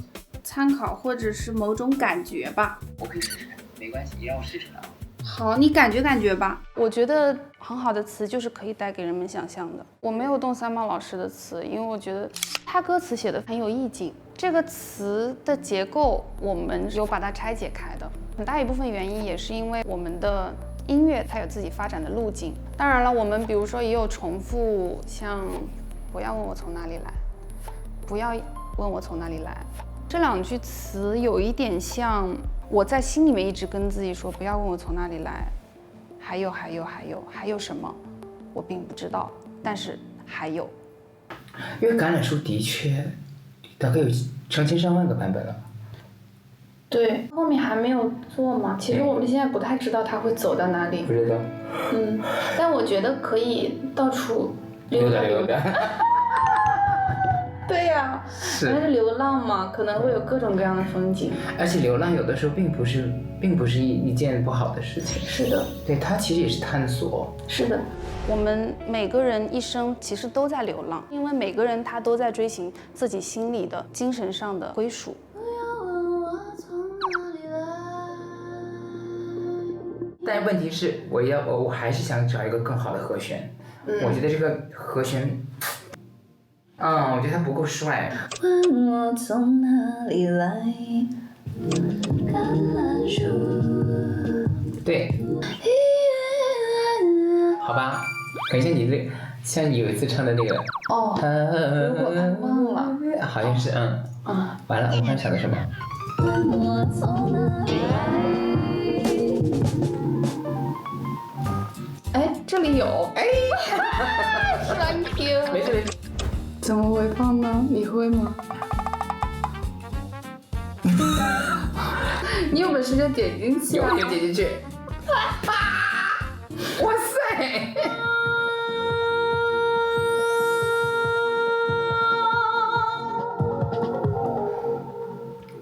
[SPEAKER 8] 参考，或者是某种感觉吧。
[SPEAKER 16] 我可以试试看，没关系，你让我试试啊。
[SPEAKER 8] 好，你感觉吧。
[SPEAKER 21] 我觉得很好的词就是可以带给人们想象的。我没有动三毛老师的词，因为我觉得他歌词写的很有意境。这个词的结构我们有把它拆解开的，很大一部分原因也是因为我们的音乐它有自己发展的路径。当然了，我们比如说也有重复，像不要问我从哪里来，不要问我从哪里来，这两句词有一点像我在心里面一直跟自己说，不要问我从哪里来，还有什么，我并不知道，但是还有。
[SPEAKER 16] 因为橄榄树的确大概有成千上万个版本了。
[SPEAKER 8] 对，后面还没有做嘛，其实我们现在不太知道它会走到哪里。
[SPEAKER 16] 不知道。
[SPEAKER 8] 但我觉得可以到处溜达。对呀，那是流浪嘛，可能会有各种各样的风景。
[SPEAKER 16] 而且流浪有的时候并不是一件不好的事情。
[SPEAKER 8] 是的，
[SPEAKER 16] 对，它其实也是探索。
[SPEAKER 8] 是的，
[SPEAKER 21] 我们每个人一生其实都在流浪，因为每个人他都在追寻自己心里的精神上的归属。
[SPEAKER 16] 但问题是，我还是想找一个更好的和弦。我觉得这个和弦。我觉得他不够帅。
[SPEAKER 4] 问我从哪里来，橄榄树。
[SPEAKER 16] 对。好吧，很像像你有一次唱的那个。
[SPEAKER 8] 如果爱忘了。
[SPEAKER 16] 好像是完了，我刚想的什么？
[SPEAKER 4] 问我从哪里
[SPEAKER 8] 来。这里有。Thank you。
[SPEAKER 16] 没事。
[SPEAKER 8] 怎么回放呢？你会吗？你有本事就点进去啊！
[SPEAKER 16] 有点进去。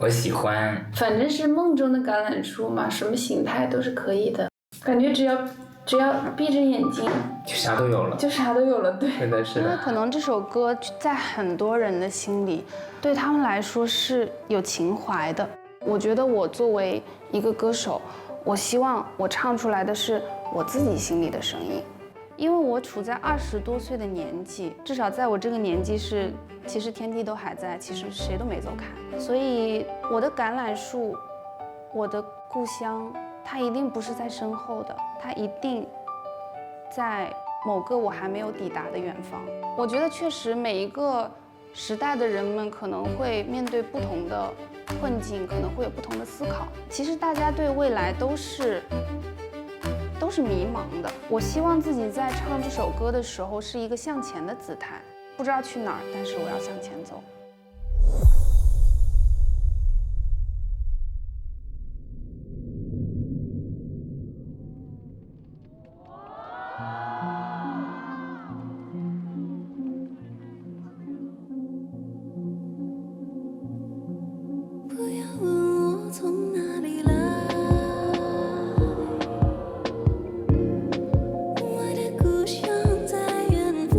[SPEAKER 16] 我喜欢，
[SPEAKER 8] 反正是梦中的橄榄树嘛，什么形态都是可以的。感觉只要闭着眼睛，
[SPEAKER 16] 就啥都有了，
[SPEAKER 8] 就啥都有了。对，
[SPEAKER 16] 是的，是的。
[SPEAKER 21] 因为可能这首歌在很多人的心里，对他们来说是有情怀的。我觉得我作为一个歌手，我希望我唱出来的是我自己心里的声音。因为我处在20多岁的年纪，至少在我这个年纪是，其实天地都还在，其实谁都没走开。所以我的橄榄树，我的故乡，它一定不是在身后的，它一定在某个我还没有抵达的远方。我觉得确实每一个时代的人们可能会面对不同的困境，可能会有不同的思考。其实大家对未来都是迷茫的。我希望自己在唱这首歌的时候是一个向前的姿态，不知道去哪儿，但是我要向前走。
[SPEAKER 12] 不要问我从哪里来。我的故乡在远方。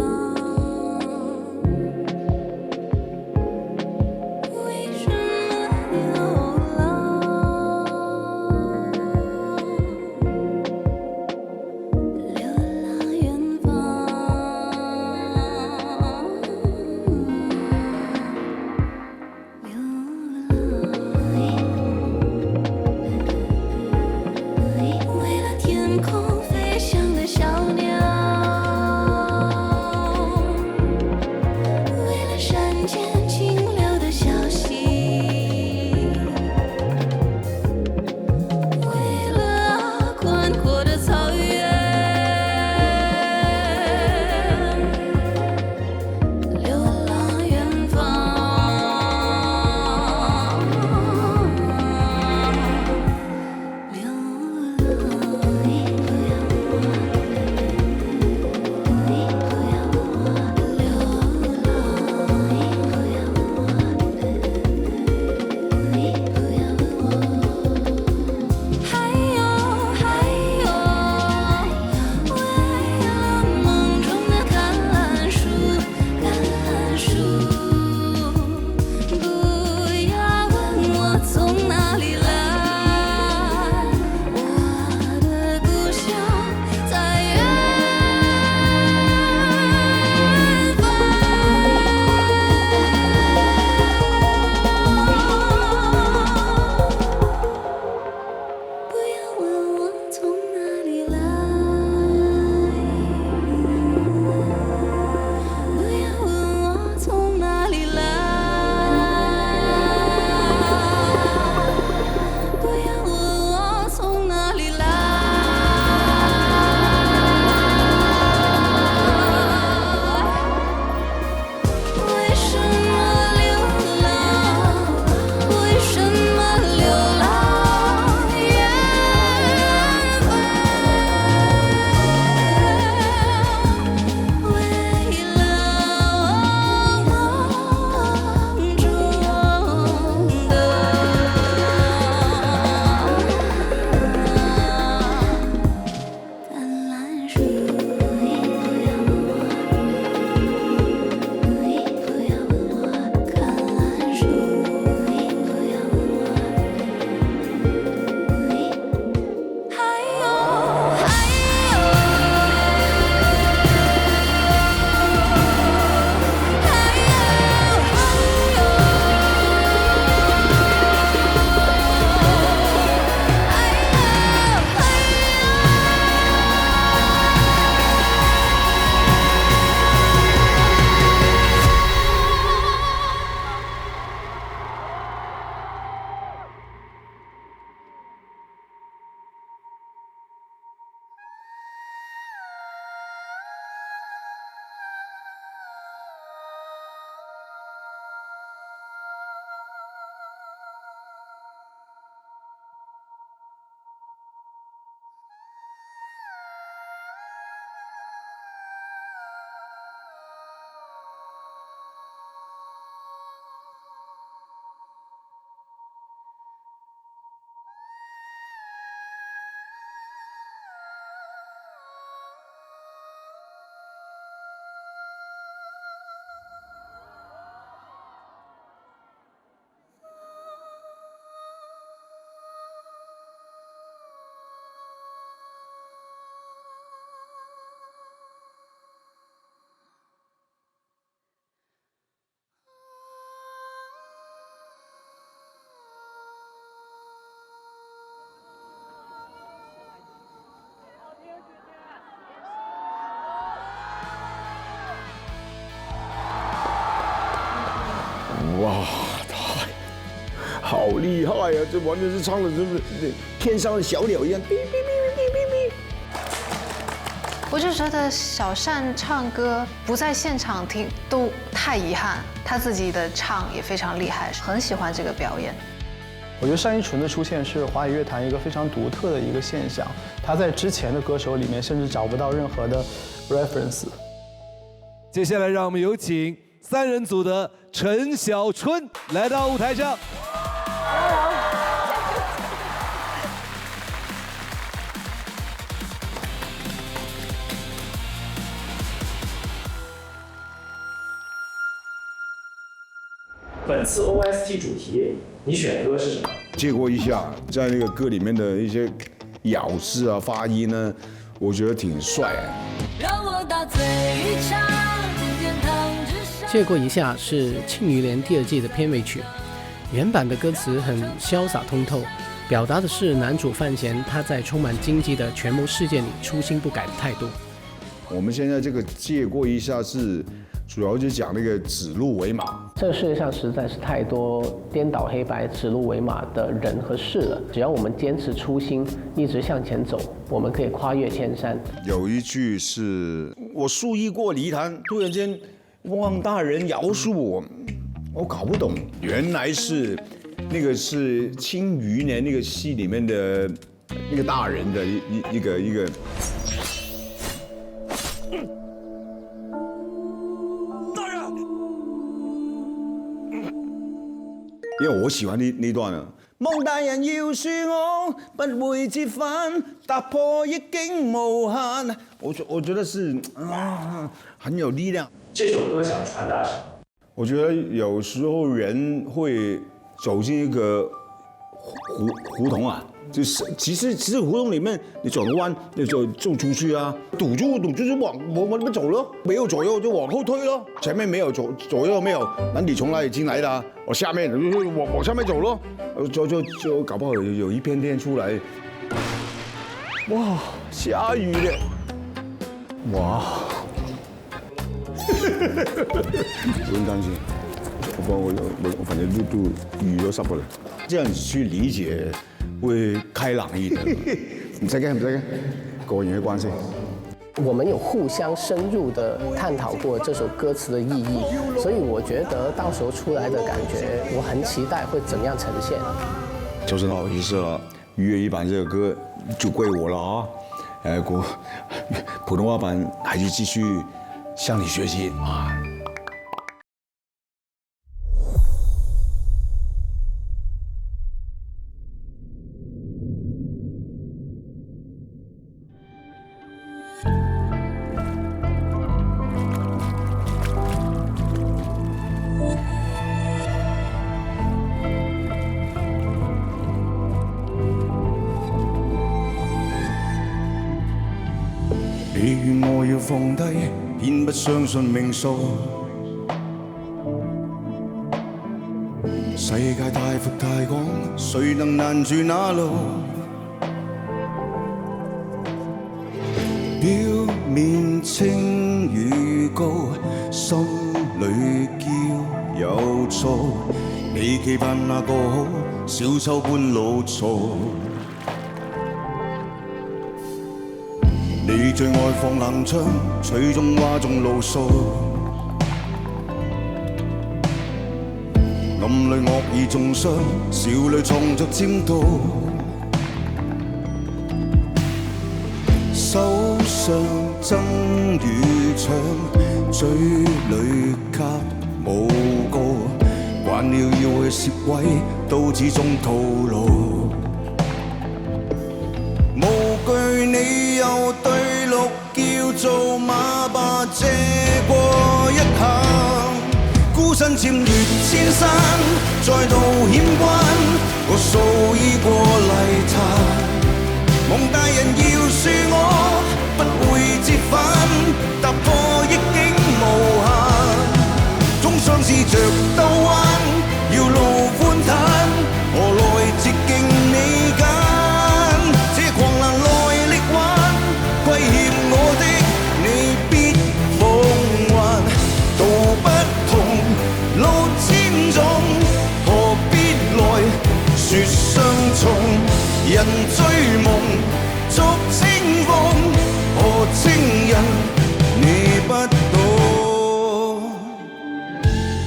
[SPEAKER 3] 哇，好厉害啊！这完全是唱的，就是天上的小鸟一样，哔哔哔哔哔哔。
[SPEAKER 6] 我就觉得小善唱歌不在现场听都太遗憾，他自己的唱也非常厉害，很喜欢这个表演。
[SPEAKER 17] 我觉得单依纯的出现是华语乐坛一个非常独特的一个现象，他在之前的歌手里面甚至找不到任何的 reference。
[SPEAKER 10] 接下来让我们有请3人组的陈小春来到舞台上。
[SPEAKER 18] 本次 OST 主题，你选的歌是什么？
[SPEAKER 3] 借过一下，在那个歌里面的一些咬字啊、发音呢，我觉得挺帅的。
[SPEAKER 12] 让我到最长天堂之上。
[SPEAKER 19] 借过一下是《庆余年》第2季的片尾曲，原版的歌词很潇洒通透，表达的是男主范闲他在充满荆棘的权谋世界里初心不改的态度。
[SPEAKER 3] 我们现在这个借过一下是。主要就讲那个指鹿为马。
[SPEAKER 19] 这个世界上实在是太多颠倒黑白、指鹿为马的人和事了。只要我们坚持初心，一直向前走，我们可以跨越千山。
[SPEAKER 3] 有一句是我数亿过泥潭，突然间汪大人饶恕我搞不懂，原来是那个是《庆余年》那个戏里面的那个大人的一个。因为我喜欢那段啊，望大人饒恕我，不會折返，踏破逆境無限。我覺得是很有力量。
[SPEAKER 18] 這首歌想傳達什麼？
[SPEAKER 3] 我覺得有時候人會走進一個胡同啊，就是其實胡同裡面你轉個彎，你就出去啊，堵住就往那邊走咯，沒有左右就往後退咯，前面沒有左右沒有，那你從哪裡進來的啊？我下面就往下面走咯，就搞不好有一片天出來，哇，下雨了，哇，不用擔心，我反正都雨都濕過了，這樣子去理解會開朗一點，唔使驚，個人嘅關係。
[SPEAKER 19] 我們有互相深入地探討過這首歌詞的意義，所以我覺得到時候出來的感覺，我很期待會怎樣呈現。
[SPEAKER 3] 就是不好意思了，粵語版這個歌就歸我了啊！普通話版還是繼續向你學習啊！你願我要放低，偏不相信命數。世界太闊太廣，誰能攔住那路？表面清與高，心裏驕有躁。你期盼那個好，小丑般老嘈。你最愛放冷槍，吹中嘩眾怒訴，暗裏惡意中傷，笑裏藏着尖刀，手上爭與搶，嘴裏卡無告，慣了要去攝位，都始終徒勞。無懼你又對綠叫做馬吧，借過一下，孤身佔越千山，再度險關，我數已過泥潭，望大人饒恕我，不會折返，踏破逆境無限，終相試着兜彎，要路寬坦，何來捷徑你揀？狂瀾來力挽，虧欠我的你必奉還，道不同路千種。
[SPEAKER 14] 人追夢逐清風，何情人你不懂？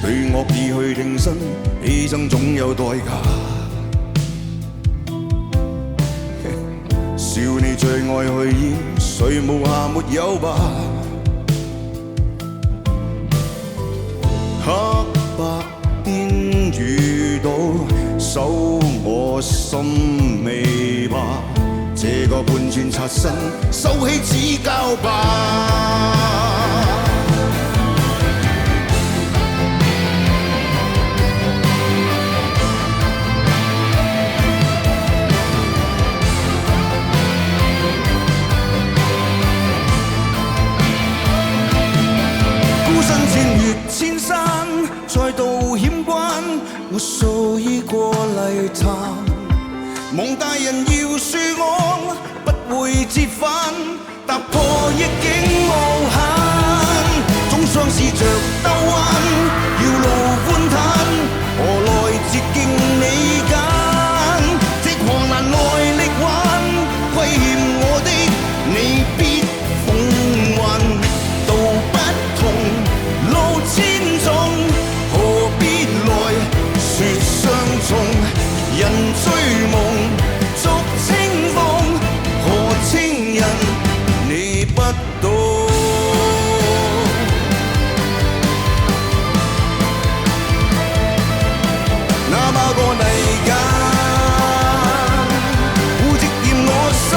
[SPEAKER 14] 對惡意去挺身，犧牲總有代價。笑你最愛去演，誰無瑕沒有吧？黑白邊遇到，守我心未吧？這個半寸擦身，收起指教吧。孤身穿越千山，再渡險關，我數已過泥潭。夢大人要恕我，不會折返，踏破逆境無限。總相試着兜彎，要路寬坦，何來捷徑你揀？即狂瀾愛力挽，虧欠我的你必奉還。道不同，路千種，何必來說相從？人追夢逐清風，何情人你不懂？哪怕個泥間，污跡染我心，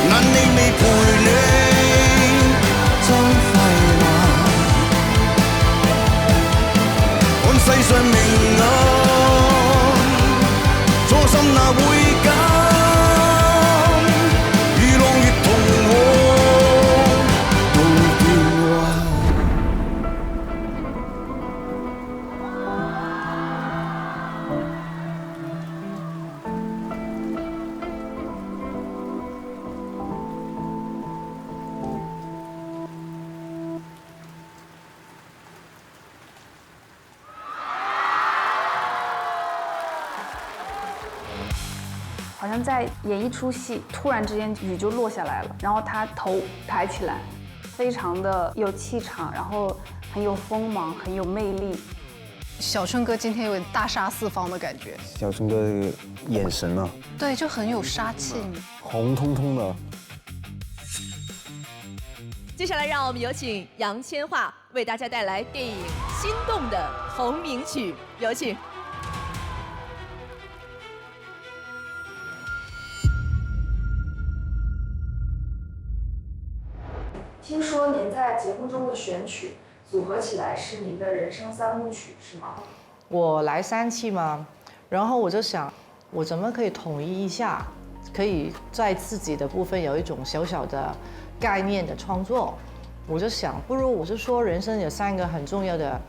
[SPEAKER 14] 難你未陪你真快慢，看世上明暗。初心哪會減？如浪月同我到變幻。
[SPEAKER 21] 好像在演一出戏，突然之间雨就落下来了，然后他头抬起来，非常的有气场，然后很有锋芒，很有魅力。
[SPEAKER 6] 小春哥今天有点大杀四方的感觉，
[SPEAKER 3] 小春哥的眼神啊，
[SPEAKER 6] 对，就很有杀气，
[SPEAKER 3] 红彤彤的。
[SPEAKER 11] 接下来让我们有请杨千嬅为大家带来电影《心动》的同名曲，有请。
[SPEAKER 5] 听说您在节目中的选曲组合起来是您的人生三部曲，是吗？
[SPEAKER 4] 我来3期嘛，然后我就想，我怎么可以统一一下，可以在自己的部分有一种小小的概念的创作。我就想，不如我就说，人生有3个很重要的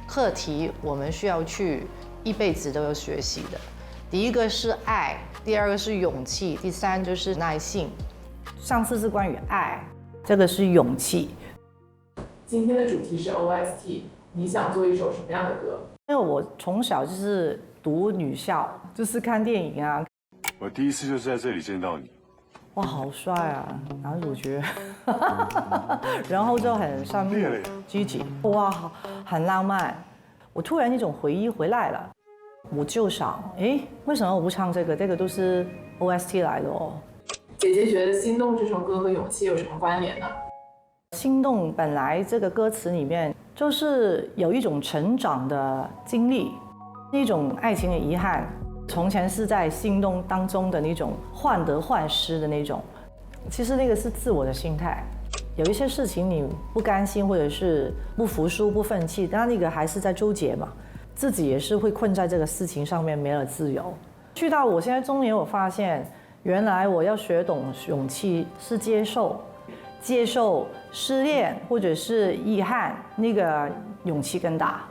[SPEAKER 4] 课题，我们需要去一辈子都要学习的。第一个是爱，第二个是勇气，第3就是耐性。上次是关于爱。这个是勇气。
[SPEAKER 22] 今天的主题是 OST， 你想做一首什么样的歌？
[SPEAKER 4] 因为我从小就是读女校，就是看电影啊。
[SPEAKER 23] 我第一次就是在这里见到你。
[SPEAKER 4] 哇，好帅啊，男主角，然后就很善目积极，哇，很浪漫。我突然一种回忆回来了，我就想，哎，为什么我不唱这个？这个都是 OST 来的哦。
[SPEAKER 22] 姐姐觉得《心动》这首歌和勇气有什么关联呢？
[SPEAKER 4] 心动本来这个歌词里面就是有一种成长的经历，一种爱情的遗憾。从前是在心动当中的那种患得患失的那种，其实那个是自我的心态。有一些事情你不甘心或者是不服输、不忿气，但那个还是在纠结嘛，自己也是会困在这个事情上面，没了自由。去到我现在中年，我发现。原来我要学懂勇气是接受失恋或者是遗憾，那个勇气更大。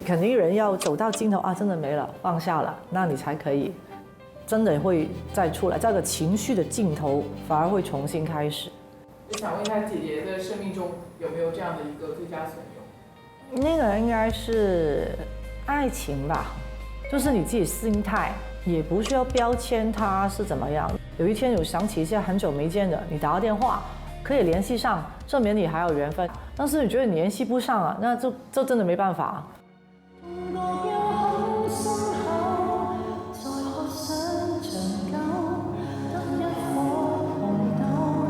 [SPEAKER 4] 肯定人要走到尽头啊，真的没了，放下了，那你才可以真的会再出来。这个情绪的尽头反而会重新开始。
[SPEAKER 22] 就想问一下姐姐的生命中有没有这样的一个最佳损友？
[SPEAKER 4] 那个应该是爱情吧，就是你自己心态。
[SPEAKER 1] 也不需要标签他是怎么样。有一天有想起一些很久没见的，你打个电话可以联系上，证明你还有缘分。但是你觉得你联系不上啊，那这真的没办法。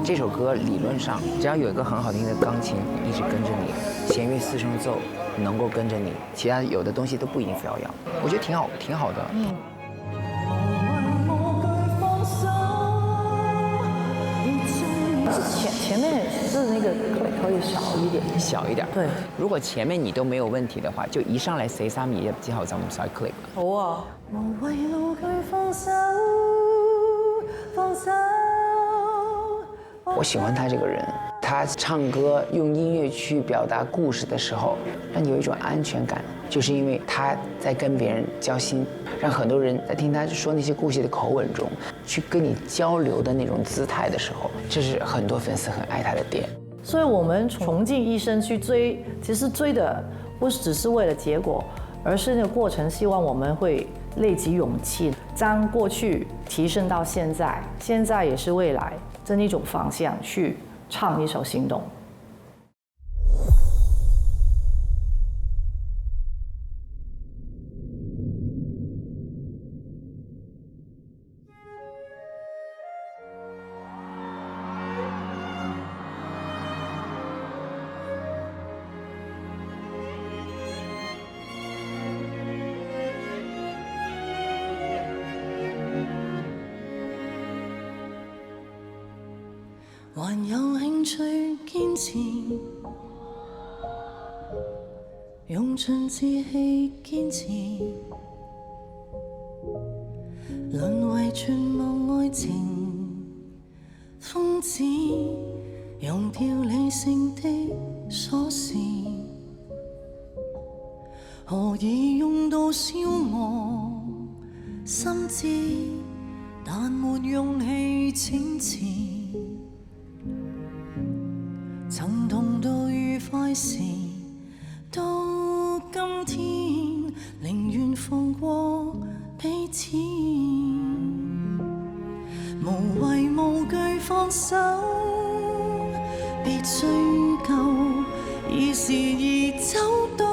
[SPEAKER 16] 这首歌理论上只要有一个很好听的钢琴一直跟着你，弦乐四声奏能够跟着你，其他有的东西都不一定非要要，我觉得挺好的。
[SPEAKER 1] 前面是那个可以小一点。对，
[SPEAKER 16] 如果前面你都没有問題的話，就一上來4、3、2之後就唔使 click 啦。
[SPEAKER 1] 好啊。無謂老句放手。
[SPEAKER 16] 我喜歡他這個人，他唱歌用音樂去表達故事的時候，讓你有一種安全感，就是因為他在跟別人交心，讓很多人在聽他說那些故事的口吻中，去跟你交流的那種姿態的時候，這是很多粉絲很愛他的點。
[SPEAKER 1] 所以我們窮盡一生去追，其實追的不只是為了結果，而是那個過程，希望我們會累積勇氣，將過去提升到現在，現在也是未來這一種方向去唱一首《心動》。
[SPEAKER 12] 還有興趣堅持，用盡志氣堅持，淪為絕望愛情瘋子，用掉理性的鎖匙，何以用到消磨心智，但沒勇氣淺詞。曾痛到愉快時，到今天寧願放過彼此，無謂無懼放手，別追究，已是已走到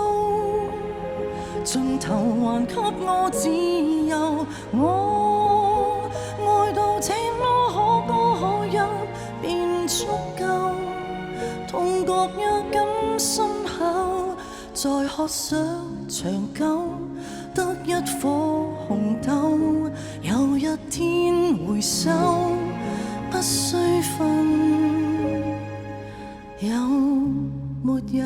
[SPEAKER 12] 盡頭，還給我自由。我愛到這麼可歌可泣，便足夠。痛覺也更深厚，再渴想長久，得一顆紅豆。有一天回首，不須分有沒有。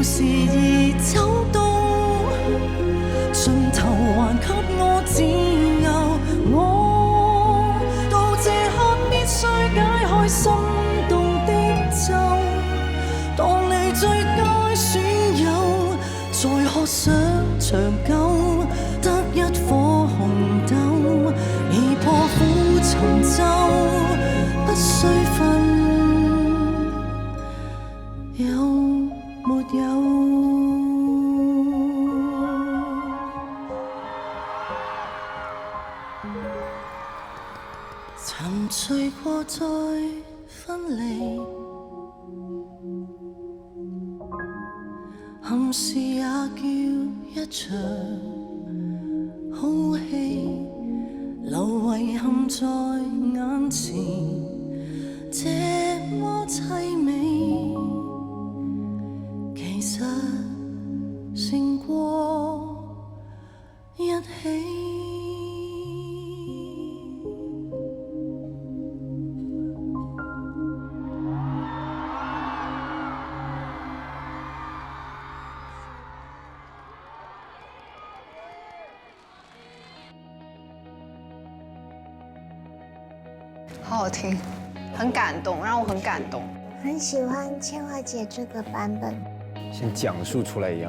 [SPEAKER 12] 時而走到盡頭，還給我自由。我到這刻必須解開心動的咒，當你最佳損友，再渴想長久，得一顆紅豆，已破釜沉舟，不須分有沒有。沉醉過再分離，憾事也叫一場好戲，留遺憾在眼前，這麼凄美，其實勝過一起。
[SPEAKER 6] 好好听，很感動，讓我很感動。
[SPEAKER 2] 很喜歡千嬅姐這個版本，
[SPEAKER 15] 像講述出來一樣。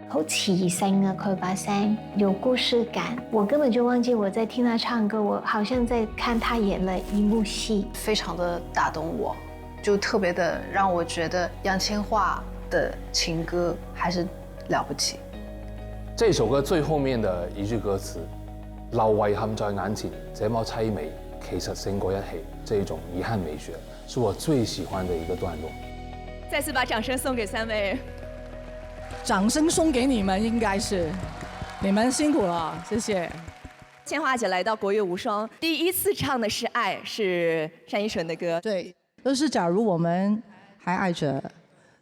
[SPEAKER 2] 好磁性啊，佢把聲有故事感，我根本就忘記我在聽他唱歌，我好像在看他演了一幕戲，
[SPEAKER 6] 非常的打動我，就特別的讓我覺得楊千嬅的情歌還是了不起。
[SPEAKER 9] 這首歌最後面的一句歌詞，留遺憾在眼前，這麼凄美，其實勝過一起，這一種遺憾美學，是我最喜歡的一個段落。
[SPEAKER 11] 再次把掌聲送給3位。
[SPEAKER 20] 掌聲送給你們，應該是你們辛苦了，謝謝。
[SPEAKER 11] 千嬅姐來到國樂無雙，第一次唱的是《愛》，是單依純的歌。
[SPEAKER 24] 對，都是假如我們還愛着，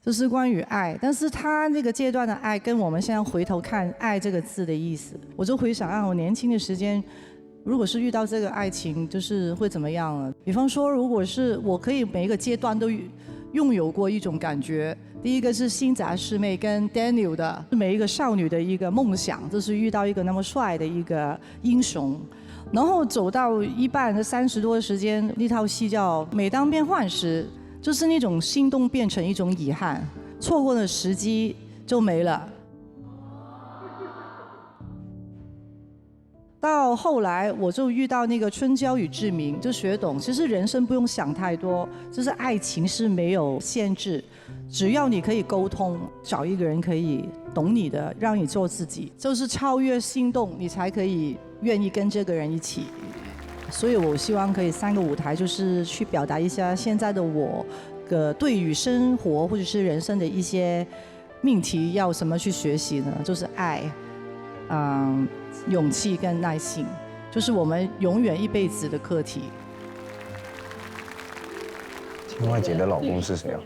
[SPEAKER 24] 就是關於愛。但是他那個階段的愛，跟我們現在回頭看“愛”這個字的意思，我就回想我年輕的時間，如果是遇到這個愛情，就是會怎麼樣呢？比方說，如果是我可以每一個階段都擁有過一種感覺。第一個是新紮師妹跟 Daniel 的，是每一個少女的一個夢想，就是遇到一個那麼帥的一個英雄。然後走到一半的30多的時間，那套戲叫《每當變幻時》，就是那種心動變成一種遺憾，錯過的時機就沒了。到後來我就遇到那個春嬌與志明，就學懂其實人生不用想太多，就是愛情是沒有限制，只要你可以溝通，找一個人可以懂你的，讓你做自己，就是超越心動，你才可以願意跟這個人一起。所以我希望可以3個舞台，就是去表達一下現在的我的對於生活或者是人生的一些命題要什麼去學習呢？就是愛，勇氣跟耐性，就是我們永遠一輩子的課題。
[SPEAKER 15] 千嬅姐的老公是誰啊？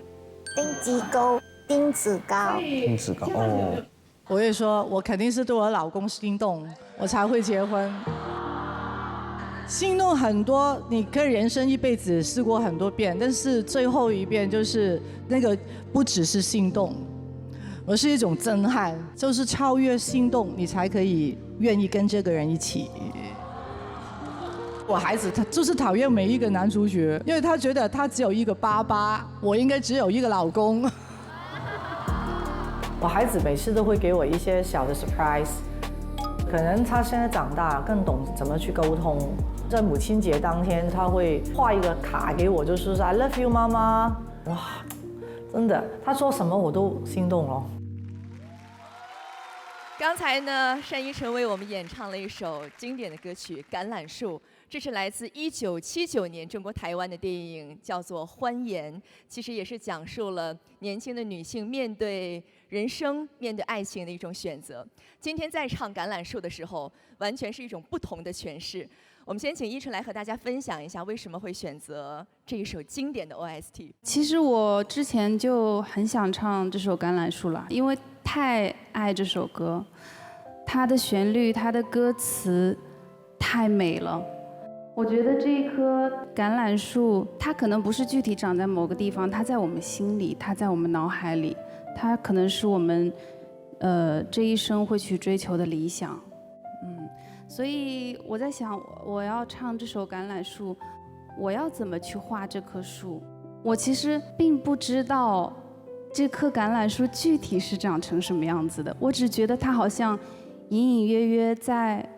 [SPEAKER 2] 丁子高。
[SPEAKER 15] 丁子高哦。
[SPEAKER 24] 我會說，我肯定是對我老公心動，我才會結婚。心動很多，你可以人生一輩子試過很多遍，但是最後一遍就是那個不只是心動，而是一種震撼，就是超越心動，你才可以願意跟這個人一起。我孩子他就是討厭每一個男主角，因為他覺得他只有一個爸爸，我應該只有一個老公。我孩子每次都會給我一些小的 surprise， 可能他現在長大更懂怎麼去溝通。在母親節當天，他會畫一個卡給我，就是說 I love you 媽媽。哇，真的，他說什麼我都心動了。
[SPEAKER 11] 剛才呢，單依純為我們演唱了一首經典的歌曲《橄欖樹》，這是來自1979年中國台灣的電影，叫做《歡顏》，其實也是講述了年輕的女性面對人生、面對愛情的一種選擇。今天在唱《橄欖樹》的時候，完全是一種不同的詮釋。我們先請依純來和大家分享一下，為什麼會選擇這一首經典的 OST。
[SPEAKER 8] 其實我之前就很想唱這首《橄欖樹》了，因為太愛這首歌，它的旋律、它的歌詞太美了。我覺得這一棵橄欖樹，它可能不是具體長在某個地方，它在我們心裡，它在我們腦海裡，它可能是我們這一生會去追求的理想。所以我在想，我要唱這首《橄欖樹》，我要怎麼去畫這棵樹？我其實並不知道這棵橄欖樹具體是長成什麼樣子的，我只覺得它好像隱隱約約在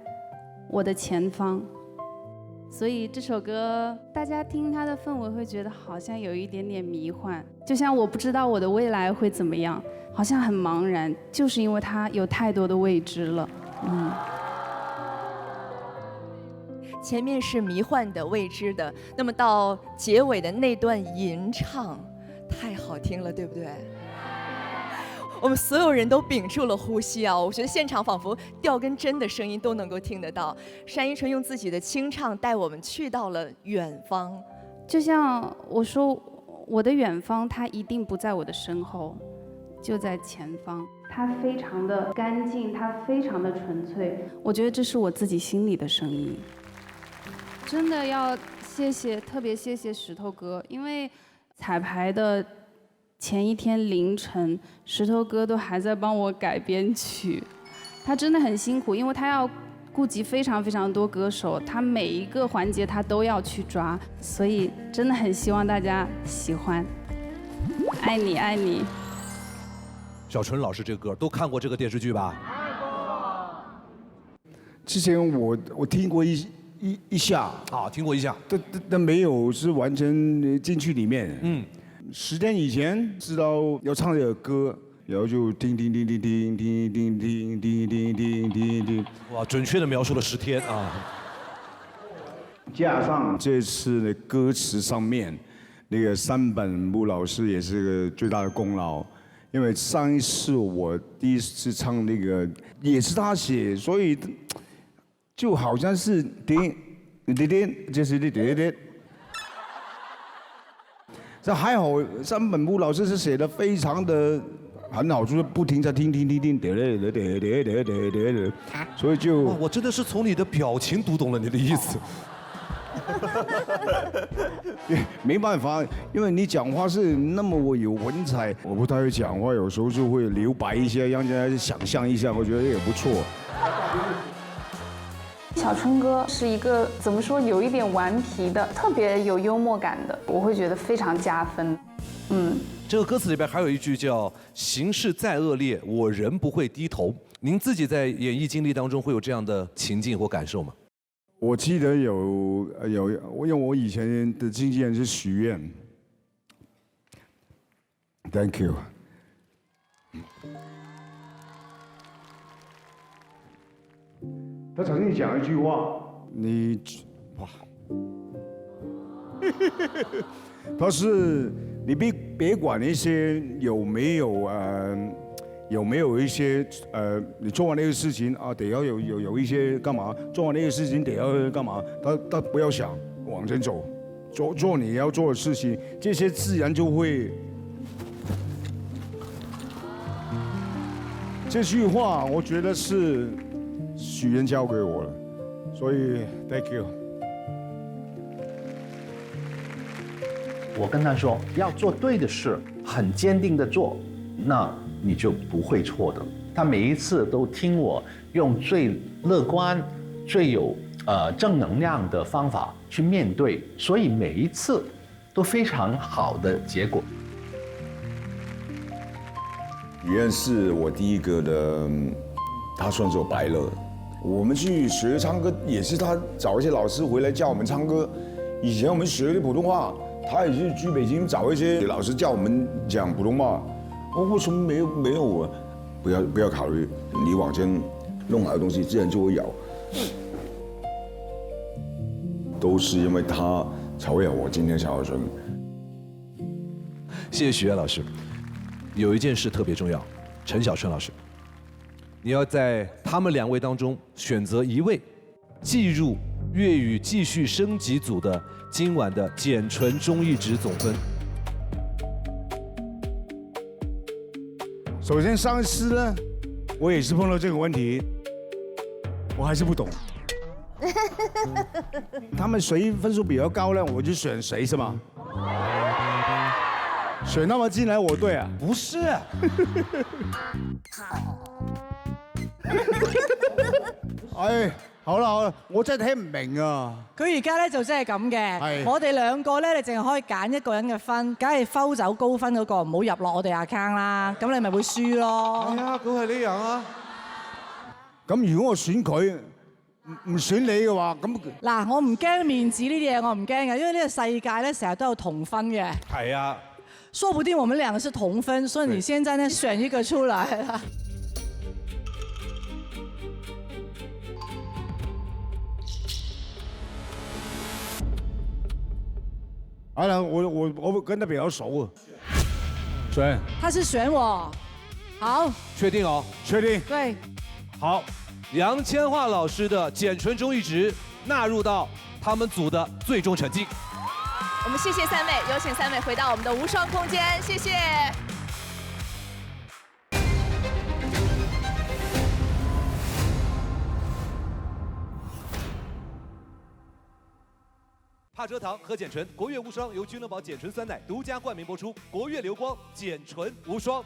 [SPEAKER 8] 我的前方。所以這首歌大家聽它的氛圍會覺得好像有一點點迷幻，就像我不知道我的未來會怎麼樣，好像很茫然，就是因為它有太多的未知了。
[SPEAKER 11] 前面是迷幻的、未知的，那麼到結尾的那段吟唱，太好聽了，對不對？我們所有人都屏住了呼吸啊！我覺得現場仿佛掉根針的聲音都能夠聽得到。單依純用自己的清唱帶我們去到了遠方，
[SPEAKER 8] 就像我說，我的遠方它一定不在我的身後，就在前方。它非常的乾淨，它非常的純粹。我覺得這是我自己心裡的聲音。真的要謝謝，特別謝謝石頭哥，因為彩排的前一天凌晨，石頭哥都還在幫我改編曲，他真的很辛苦，因為他要
[SPEAKER 21] 顾及非常非常多歌手，他每一个环节他都要去抓，所以真的很希望大家喜欢。爱你爱你。
[SPEAKER 7] 小纯老师这个歌都看过这个电视剧吧？
[SPEAKER 3] 之前我听过一下
[SPEAKER 7] 啊，听过一下，
[SPEAKER 3] 但没有是完全进去里面。10天以前知道要唱这个歌，然后就听，
[SPEAKER 7] 哇，准确的描述了10天啊。
[SPEAKER 3] 加上这次的歌词上面，那个山本武老师也是个最大的功劳。因为上一次我第一次唱那个也是他写，所以就好像是点，就是点。这还好，山本武老师是写的非常的很好，就是不停在听，所以就
[SPEAKER 7] 我真的是从你的表情读懂了你的意思。
[SPEAKER 3] 没办法，因为你讲话是那么有文采，我不太会讲话，有时候就会留白一些，让大家想象一下，我觉得也不错。
[SPEAKER 21] 小春哥是一个怎么说，有一点顽皮的，特别有幽默感的，我会觉得非常加分。
[SPEAKER 7] 这个歌词里边还有一句叫“形势再恶劣，我仍不会低头”。您自己在演艺经历当中会有这样的情境或感受吗？
[SPEAKER 3] 我记得有，因为我以前的经纪人是许愿 ，Thank you。他曾经讲一句话，他是你别管那些有没有一些你做完那个事情啊，得要有一些干嘛？做完那个事情得要干嘛？他不要想，往前走，做你要做的事情，这些自然就会。这句话我觉得是许愿教给我了，所以 Thank you。
[SPEAKER 10] 我跟他说，要做对的事，很坚定的做，那你就不会错的。他每一次都听我用最乐观、最有正能量的方法去面对，所以每一次都非常好的结果。
[SPEAKER 3] 许愿是我第一个的，他算是我伯乐。我们去学唱歌也是他找一些老师回来教我们唱歌。以前我们学的普通话，他也是去北京找一些老师教我们讲普通话。为什么没有啊？不要考虑，你往前弄好的东西，自然就会有。都是因为他才会有我今天小春。
[SPEAKER 7] 谢谢许愿老师。有一件事特别重要，陈小春老师，你要在他们2位当中选择1位，计入粤语继续升级组的今晚的简纯中艺值总分。
[SPEAKER 3] 首先上一次呢，我也是碰到这个问题，我还是不懂。他们谁分数比较高呢，我就选谁是吗？选他们进来我对啊？
[SPEAKER 7] 不是。
[SPEAKER 3] 哎，好啦，我真係聽唔明啊！
[SPEAKER 24] 佢而家咧就真係咁嘅，我哋2個咧，你淨係可以揀一個人嘅分，梗係摟走高分嗰個，唔好入落我哋 account 啦，咁你咪會輸咯。
[SPEAKER 3] 係啊，佢係呢樣啊。咁如果我選佢，唔選你嘅話，咁
[SPEAKER 24] 嗱，我唔驚面子呢啲嘢，我唔驚嘅，因為呢個世界咧成日都有同分嘅。
[SPEAKER 7] 係啊。
[SPEAKER 24] 說不定我們2個是同分，所以你現在呢選一個出來啦。
[SPEAKER 3] 好了，我跟他比較熟啊。選。
[SPEAKER 24] 他是選我。好。
[SPEAKER 7] 確定哦。
[SPEAKER 3] 確定。
[SPEAKER 24] 對。
[SPEAKER 7] 好，楊千嬅老師的簡純中藝值納入到他們組的最終成績。
[SPEAKER 11] 我們謝謝3位，有請3位回到我們的無雙空間，謝謝。
[SPEAKER 7] 帕遮糖和簡醇，國悅無雙由君樂寶簡醇酸奶獨家冠名播出，國悅流光簡醇無雙。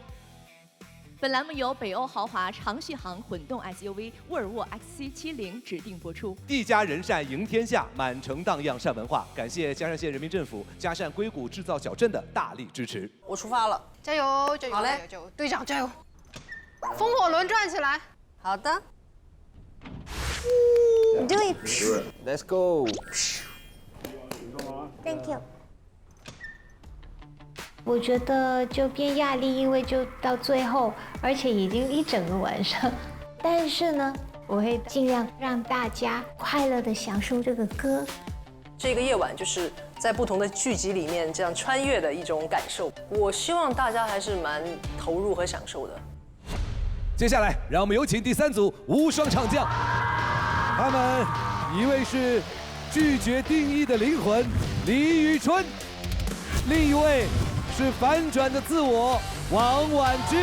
[SPEAKER 11] 本栏目由北欧豪华长续航混动 SUV 沃尔沃 XC70指定播出。
[SPEAKER 7] 一家人善赢天下，满城荡漾善文化。感谢嘉善县人民政府嘉善硅谷制造小镇的大力支持。
[SPEAKER 13] 我出发了，
[SPEAKER 6] 加油，加油，
[SPEAKER 13] 好嘞，
[SPEAKER 6] 加油，队长加油！风火轮转起来。
[SPEAKER 13] 好的。
[SPEAKER 2] Do it.
[SPEAKER 15] Let's go.
[SPEAKER 2] Thank you. 我觉得就变压力，因为就到最后，而且已经一整个晚上。但是呢，我会尽量让大家快乐的享受这个歌。
[SPEAKER 13] 这个夜晚就是在不同的剧集里面这样穿越的一种感受。我希望大家还是蛮投入和享受的。
[SPEAKER 7] 接下来，让我们有请第3组无双唱将，他们一位是拒绝定义的灵魂李宇春，另一位是反转的自我王婉之。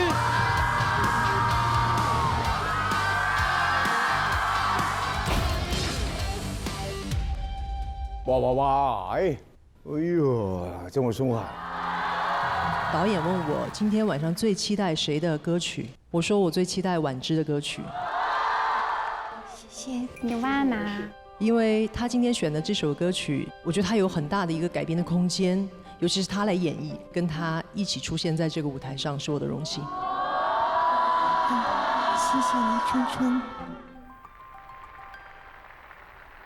[SPEAKER 3] 哇！哎呦，这么凶啊！
[SPEAKER 17] 导演问我今天晚上最期待谁的歌曲，我说我最期待婉之的歌曲。
[SPEAKER 2] 谢谢你妈妈。
[SPEAKER 17] 因为他今天选的这首歌曲，我觉得他有很大的一个改编的空间，尤其是他来演绎，跟他一起出现在这个舞台上，是我的荣幸。
[SPEAKER 2] 谢谢你，春春。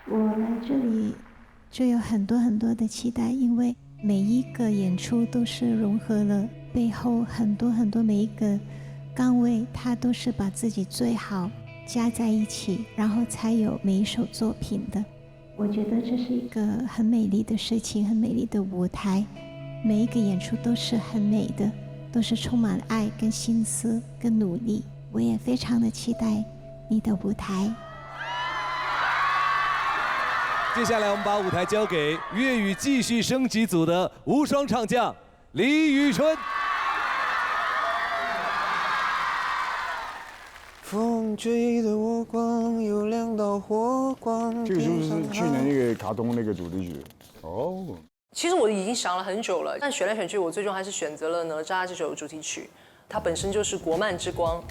[SPEAKER 2] 我来这里就有很多的期待，因为每一个演出都是融合了背后很多每一个岗位，他都是把自己最好加在一起，然后才有每一首作品的。我觉得这是一个很美丽的事情，很美丽的舞台，每一个演出都是很美的，都是充满爱跟心思跟努力。我也非常的期待你的舞台。
[SPEAKER 7] 接下来我们把舞台交给粤语继续升级组的无双唱将李宇春。
[SPEAKER 15] 风吹得我光，有2道火光。
[SPEAKER 3] 这个就是去年那个卡通那个主题曲。哦。
[SPEAKER 13] 其实我已经想了很久了，但选来选去，我最终还是选择了《哪吒》这首主题曲。它本身就是国漫之光，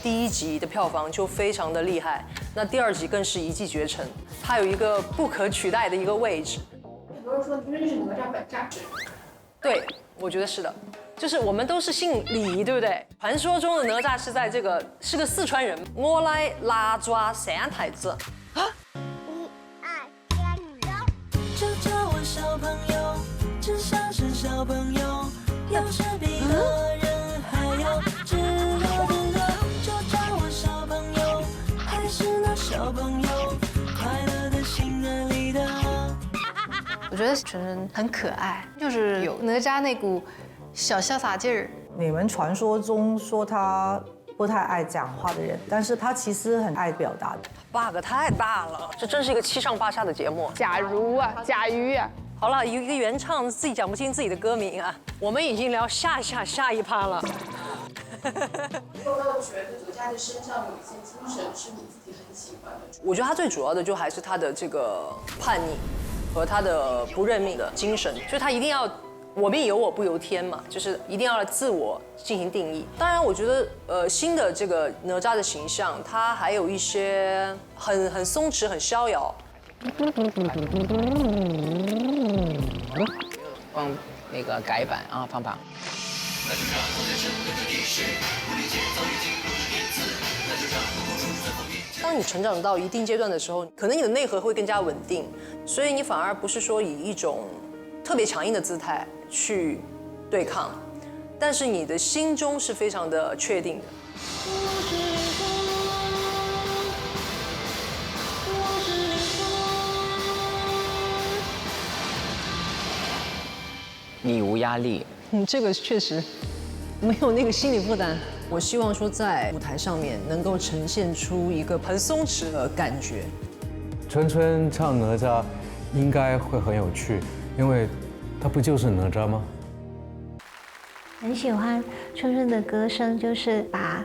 [SPEAKER 13] 第1集的票房就非常的厉害，那第2集更是一骑绝尘，它有一个不可取代的一个位置。
[SPEAKER 5] 很多人说这是哪吒本战士。
[SPEAKER 13] 对，我觉得是的，就是我们都是姓李，对不对？传说中的哪吒是在这个是个四川人，我来拉抓三太子。
[SPEAKER 12] 就叫我小朋友，只想是小朋友，有时比个人还要炙热的热。就叫我小朋友，还是那小朋友，快乐的心安理得。
[SPEAKER 6] 我觉得纯纯很可爱，就是有哪吒那股小潇洒劲儿。
[SPEAKER 1] 你们传说中说他不太爱讲话的人，但是他其实很爱表达的。
[SPEAKER 13] bug 太大了，这真是一个7上8下的节目。
[SPEAKER 21] 假如啊，假鱼啊。
[SPEAKER 13] 好了，有一个原唱自己讲不清自己的歌名啊，我们已经聊下一趴了。
[SPEAKER 5] 你有没有觉得哪吒的身上有一些精神是你自己很喜欢的？
[SPEAKER 13] 我觉得他最主要的就还是他的这个叛逆和他的不认命的精神，就是他一定要我命由我不由天嘛，就是一定要自我进行定义。当然，我觉得新的这个哪吒的形象，他还有一些很松弛、很逍遥。
[SPEAKER 16] 放那个改版啊，胖胖。
[SPEAKER 13] 当你成长到一定阶段的时候，可能你的内核会更加稳定，所以你反而不是说以一种特别强硬的姿态去对抗，但是你的心中是非常的确定的。
[SPEAKER 16] 你无压力，
[SPEAKER 13] 这个确实没有那个心理负担。我希望说在舞台上面能够呈现出一个很松弛的感觉。
[SPEAKER 9] 春春唱哪吒应该会很有趣，因为他不就是哪吒吗？
[SPEAKER 2] 很喜欢春春的歌声，就是把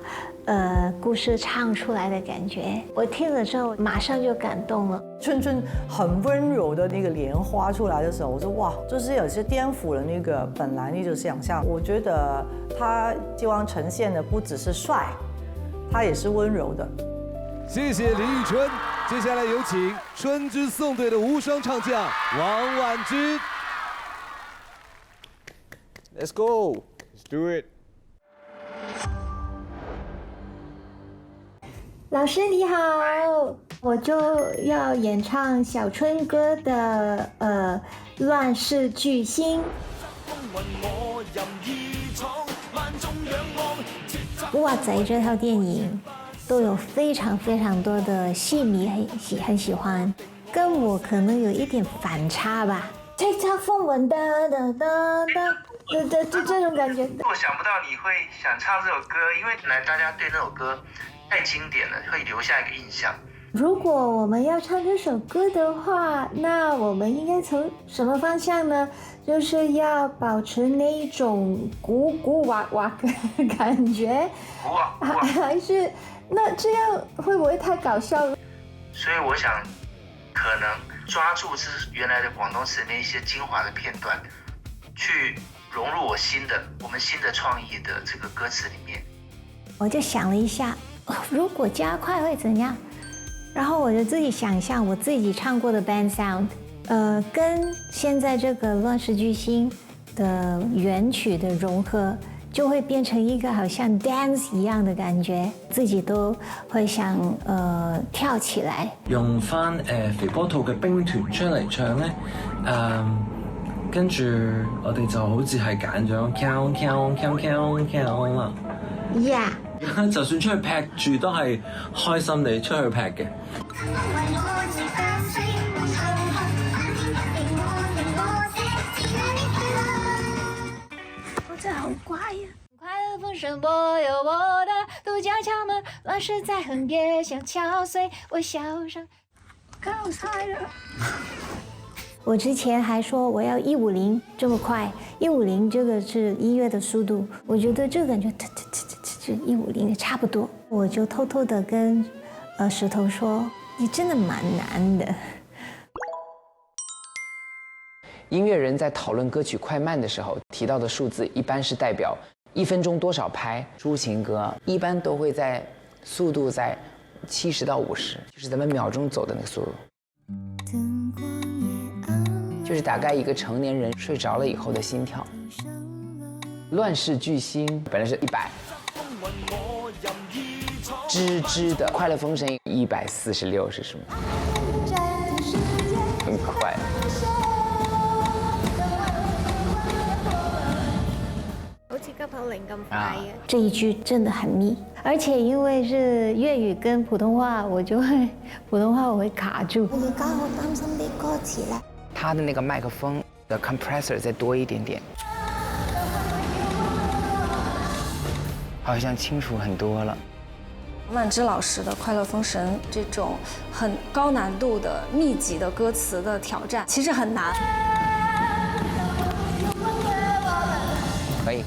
[SPEAKER 2] 故事唱出来的感觉。我听了之后马上就感动了。
[SPEAKER 1] 春春很温柔的那个莲花出来的时候，我说哇，就是有些颠覆了那个本来那种想象。我觉得他希望呈现的不只是帅，他也是温柔的。
[SPEAKER 7] 谢谢林宇春，接下来有请春之颂队的无双唱将王婉君。
[SPEAKER 3] Let's go, let's do it.
[SPEAKER 2] 老师你好，我就要演唱小春哥的乱世巨星。古惑仔这套电影都有非常非常多的戏迷很喜欢，跟我可能有一点反差吧。TikTok 风吻的这种感觉。
[SPEAKER 14] 我想不到你会想唱这首歌，因为大家对那首歌太经典了，会留下一个印象。
[SPEAKER 2] 如果我们要唱这首歌的话，那我们应该从什么方向呢？就是要保持那一种古哇的感觉，还是那这样会不会太搞笑了？
[SPEAKER 14] 所以我想，可能抓住是原来的广东词那一些精华的片段，去融入我们新的创意的这个歌词里面。
[SPEAKER 2] 我就想了一下，如果加快会怎样？然后我就自己想象我自己唱过的 band sound， 跟现在这个乱世巨星的原曲的融合，就会變成一個好像 dance 一樣嘅感覺，自己都會想跳起來。
[SPEAKER 18] 用翻肥波兔嘅兵團出嚟唱咧，跟住我哋就好似係揀咗 count 啦。
[SPEAKER 2] Yeah。
[SPEAKER 18] 就算出去劈住都係開心地出去劈嘅。
[SPEAKER 2] 我真係好乖呀！快樂風聲，我有我的獨家竅門，亂世再橫別想敲碎我笑聲。剛才了。我之前还说我要150这么快，150这个是音乐的速度，我觉得这个感觉150差不多，我就偷偷的跟石头说，你真的蛮难的。
[SPEAKER 16] 音乐人在讨论歌曲快慢的时候提到的数字，一般是代表1分钟多少拍。抒情歌一般都会在速度在70到50，就是咱们秒钟走的那个速度。就是大概一个成年人睡着了以后的心跳。乱世巨星本来是100，吱吱的快乐风神146是什么？很快。
[SPEAKER 2] 好似急口令咁快嘅。这一句真的很密，而且因为是粤语跟普通话，我会卡住。我而家好擔心啲歌詞咧。他的那个麦克风的 compressor 再多一点点，好像清楚很多了。
[SPEAKER 19] 王菀之老师的《快乐风神》这种很高难度的密集的歌词的挑战，其实很难。
[SPEAKER 16] 可以。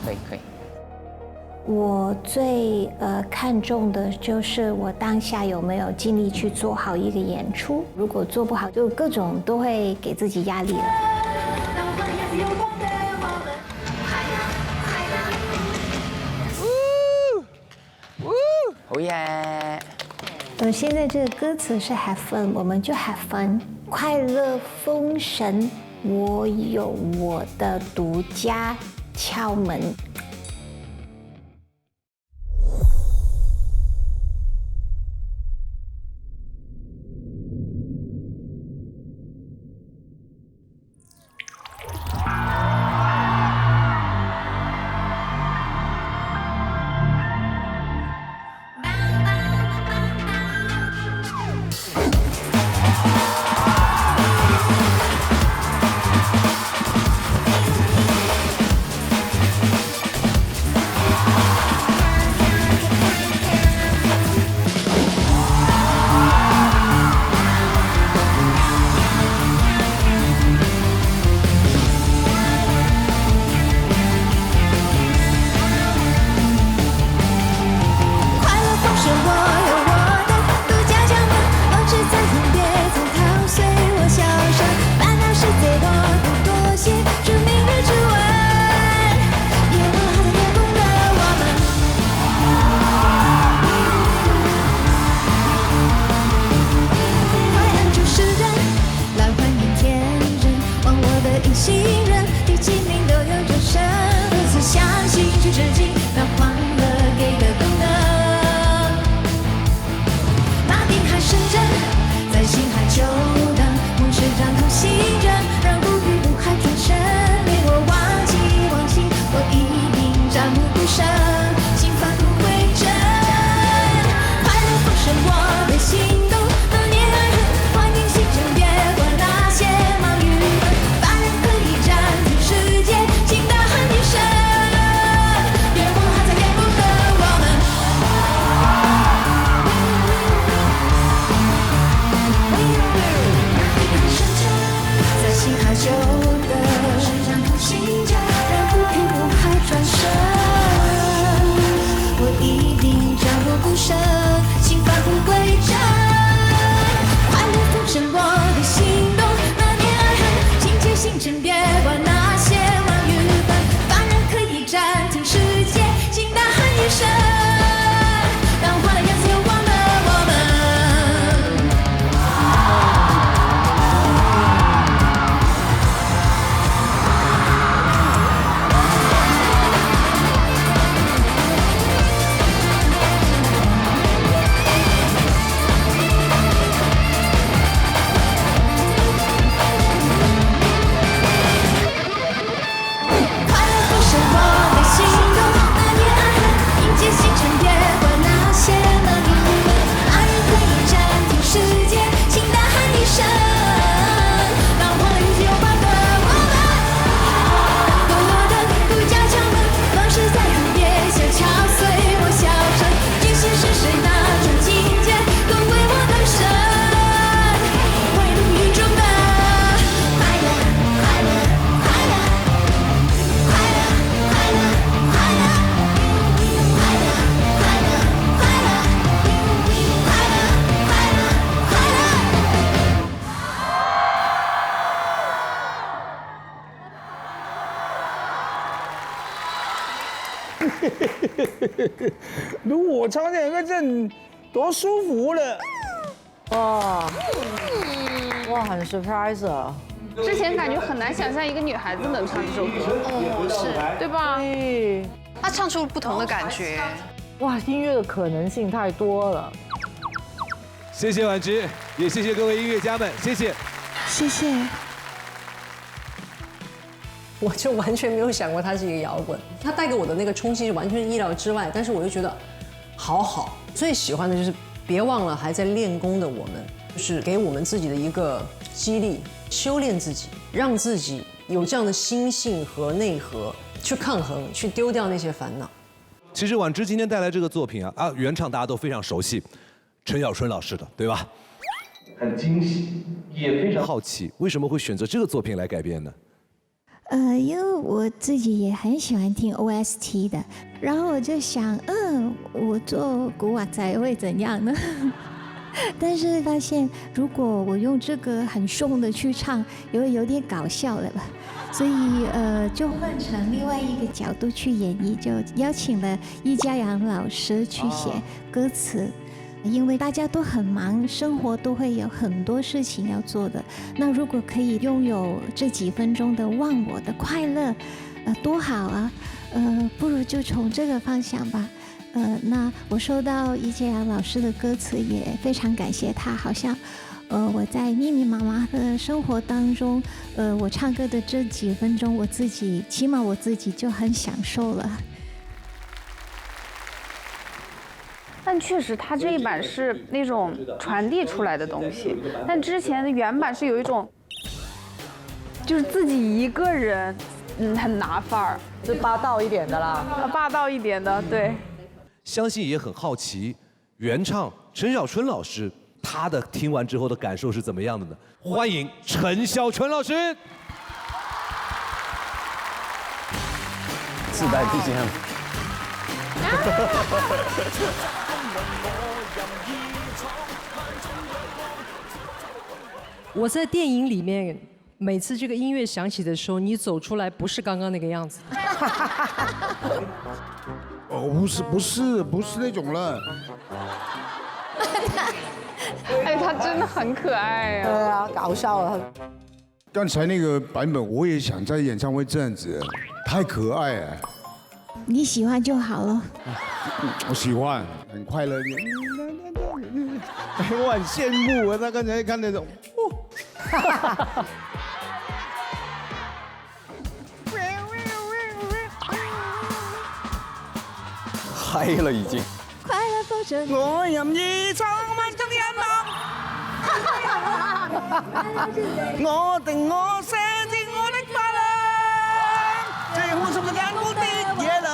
[SPEAKER 2] 我最看重的就是我当下有没有尽力去做好一个演出，如果做不好，就各种都会给自己压力了。
[SPEAKER 16] 哦耶！
[SPEAKER 2] 现在这个歌词是 have fun， 我们就 have fun， 快乐风神，我有我的独家窍门。
[SPEAKER 3] 如果我唱这个阵，多舒服了。
[SPEAKER 1] 哇，哇，很 surprise 啊！
[SPEAKER 21] 之前感觉很难想象一个女孩子能唱这首歌，
[SPEAKER 6] 是，
[SPEAKER 21] 对吧？
[SPEAKER 1] 对，
[SPEAKER 6] 她唱出了不同的感觉。
[SPEAKER 1] 哇，音乐的可能性太多了。
[SPEAKER 7] 谢谢婉芝，也谢谢各位音乐家们，谢谢，
[SPEAKER 2] 谢谢。
[SPEAKER 13] 我就完全没有想过它是一个摇滚，它带给我的那个冲击完全是意料之外，但是我又觉得好好。最喜欢的就是别忘了还在练功的我们，就是给我们自己的一个激励，修炼自己，让自己有这样的心性和内核去抗衡，去丢掉那些烦恼。
[SPEAKER 7] 其实婉芝今天带来这个作品啊，原唱大家都非常熟悉，陈小春老师的，对吧？很惊喜，也非常好奇，为什么会选择这个作品来改编呢？
[SPEAKER 2] 因为我自己也很喜欢听 OST 的，然后我就想，我做古惑仔会怎样呢？但是发现，如果我用这个很凶的去唱，有点搞笑了吧？所以就换成另外一个角度去演绎，就邀请了易家扬老师去写歌词。因为大家都很忙，生活都会有很多事情要做的。那如果可以拥有这几分钟的忘我的快乐，多好啊！不如就从这个方向吧。那我收到易家扬老师的歌词，也非常感谢他。好像，我在密密麻麻的生活当中，我唱歌的这几分钟，起码我自己就很享受了。
[SPEAKER 21] 但确实，它这一版是那种传递出来的东西，但之前的原版是有一种，就是自己一个人，很拿范儿，
[SPEAKER 1] 是霸道一点的啦，
[SPEAKER 21] 霸道一点的，对。
[SPEAKER 7] 相信也很好奇，原唱陈小春老师他的听完之后的感受是怎么样的呢？欢迎陈小春老师。
[SPEAKER 15] 自带 BGM。
[SPEAKER 17] 我在电影里面，每次这个音乐响起的时候，你走出来不是刚刚那个样子。
[SPEAKER 3] 哦，不是那种了。
[SPEAKER 21] 哎，他真的很可爱啊！
[SPEAKER 1] 对啊，搞笑了。
[SPEAKER 3] 刚才那个版本，我也想在演唱会这样子，太可爱了。
[SPEAKER 2] 你喜欢就好了。
[SPEAKER 3] 我喜欢，很快乐。我很羡慕啊，他刚才看那种，
[SPEAKER 15] 嗨了已经。
[SPEAKER 2] 快乐风筝，
[SPEAKER 12] 我任意闯萬中一夢，我定我寫定我的法律，最寬鬆嘅眼光的野狼。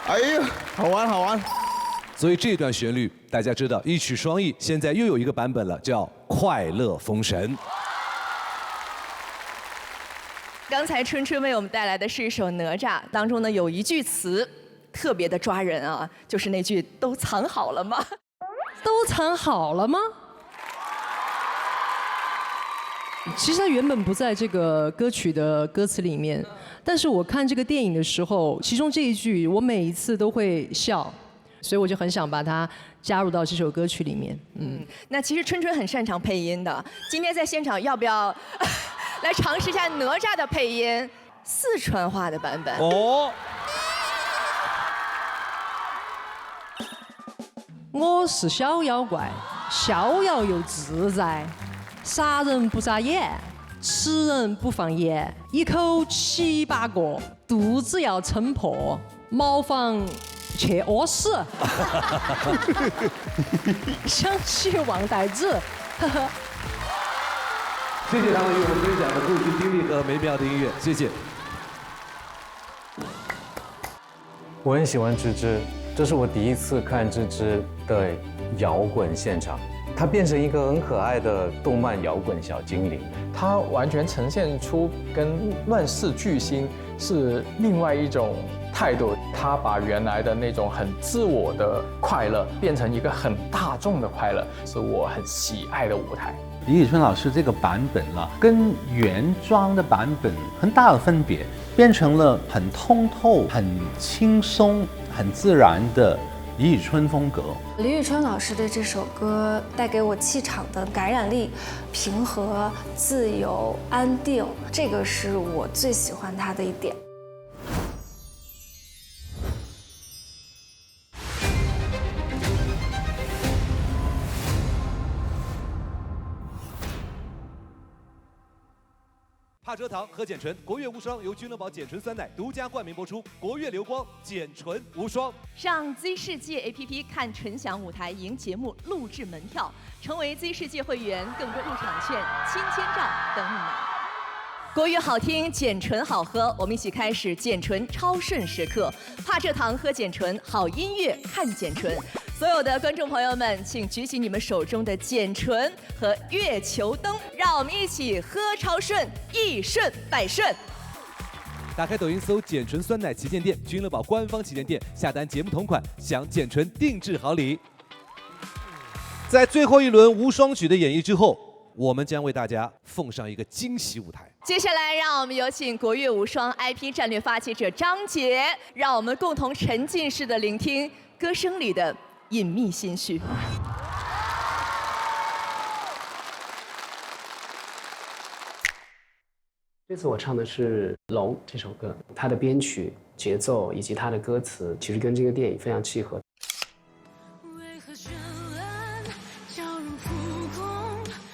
[SPEAKER 3] 哎呀，好玩好玩。
[SPEAKER 7] 所以这段旋律大家知道一曲双译，现在又有一个版本了，叫《快乐封神》。
[SPEAKER 11] 刚才春春为我们带来的是一首《哪吒》，当中呢有一句词特别的抓人啊，就是那句“都藏好了吗？”
[SPEAKER 17] 都藏好了吗？其实它原本不在这个歌曲的歌词里面，但是我看这个电影的时候，其中这一句我每一次都会笑，所以我就很想把它加入到这首歌曲里面。
[SPEAKER 11] 那其实春春很擅长配音的，今天在现场要不要来尝试一下哪吒的配音，四川话的版本？
[SPEAKER 7] 哦。
[SPEAKER 17] 我是小妖怪，逍遥又自在，杀人不眨眼，吃人不放盐，一口7、8个，肚子要撑破，茅房去屙屎。想起王呆子。
[SPEAKER 7] 谢谢他们与我们分享的故事经历和美妙的音乐，谢谢。
[SPEAKER 15] 我很喜欢芝芝，这是我第一次看芝芝的摇滚现场，她变成一个很可爱的动漫摇滚小精灵。
[SPEAKER 9] 它完全呈现出跟乱世巨星是另外一种态度，他把原来的那种很自我的快乐变成一个很大众的快乐，是我很喜爱的舞台。
[SPEAKER 10] 李宇春老师这个版本了，跟原装的版本很大的分别，变成了很通透、很轻松、很自然的李宇春风格。
[SPEAKER 19] 李宇春老师的这首歌带给我气场的感染力、平和、自由、安定，这个是我最喜欢他的一点。
[SPEAKER 7] 帕遮糖和碱醇，国悦无双由君乐宝碱醇酸奶独家冠名播出，国悦流光碱醇无双。
[SPEAKER 11] 上 Z 世界 APP 看纯享舞台，赢节目录制门票，成为 Z 世界会员，更多入场券、亲签照等你拿。国语好听，碱醇好喝，我们一起开始碱醇超顺时刻。帕遮糖喝碱醇，好音乐看碱醇。所有的观众朋友们，请举起你们手中的碱醇和月球灯，让我们一起喝超顺，一顺百顺。
[SPEAKER 7] 打开抖音搜碱醇酸奶旗舰店，君乐宝官方旗舰店，下单节目同款，享碱醇定制好礼。在最后一轮无双曲的演绎之后，我们将为大家奉上一个惊喜舞台。
[SPEAKER 11] 接下来，让我们有请国乐无双 IP 战略发起者张杰，让我们共同沉浸式的聆听歌声里的隐秘心绪。
[SPEAKER 4] 这次我唱的是《龙》这首歌，它的编曲、节奏以及它的歌词，其实跟这个电影非常契合。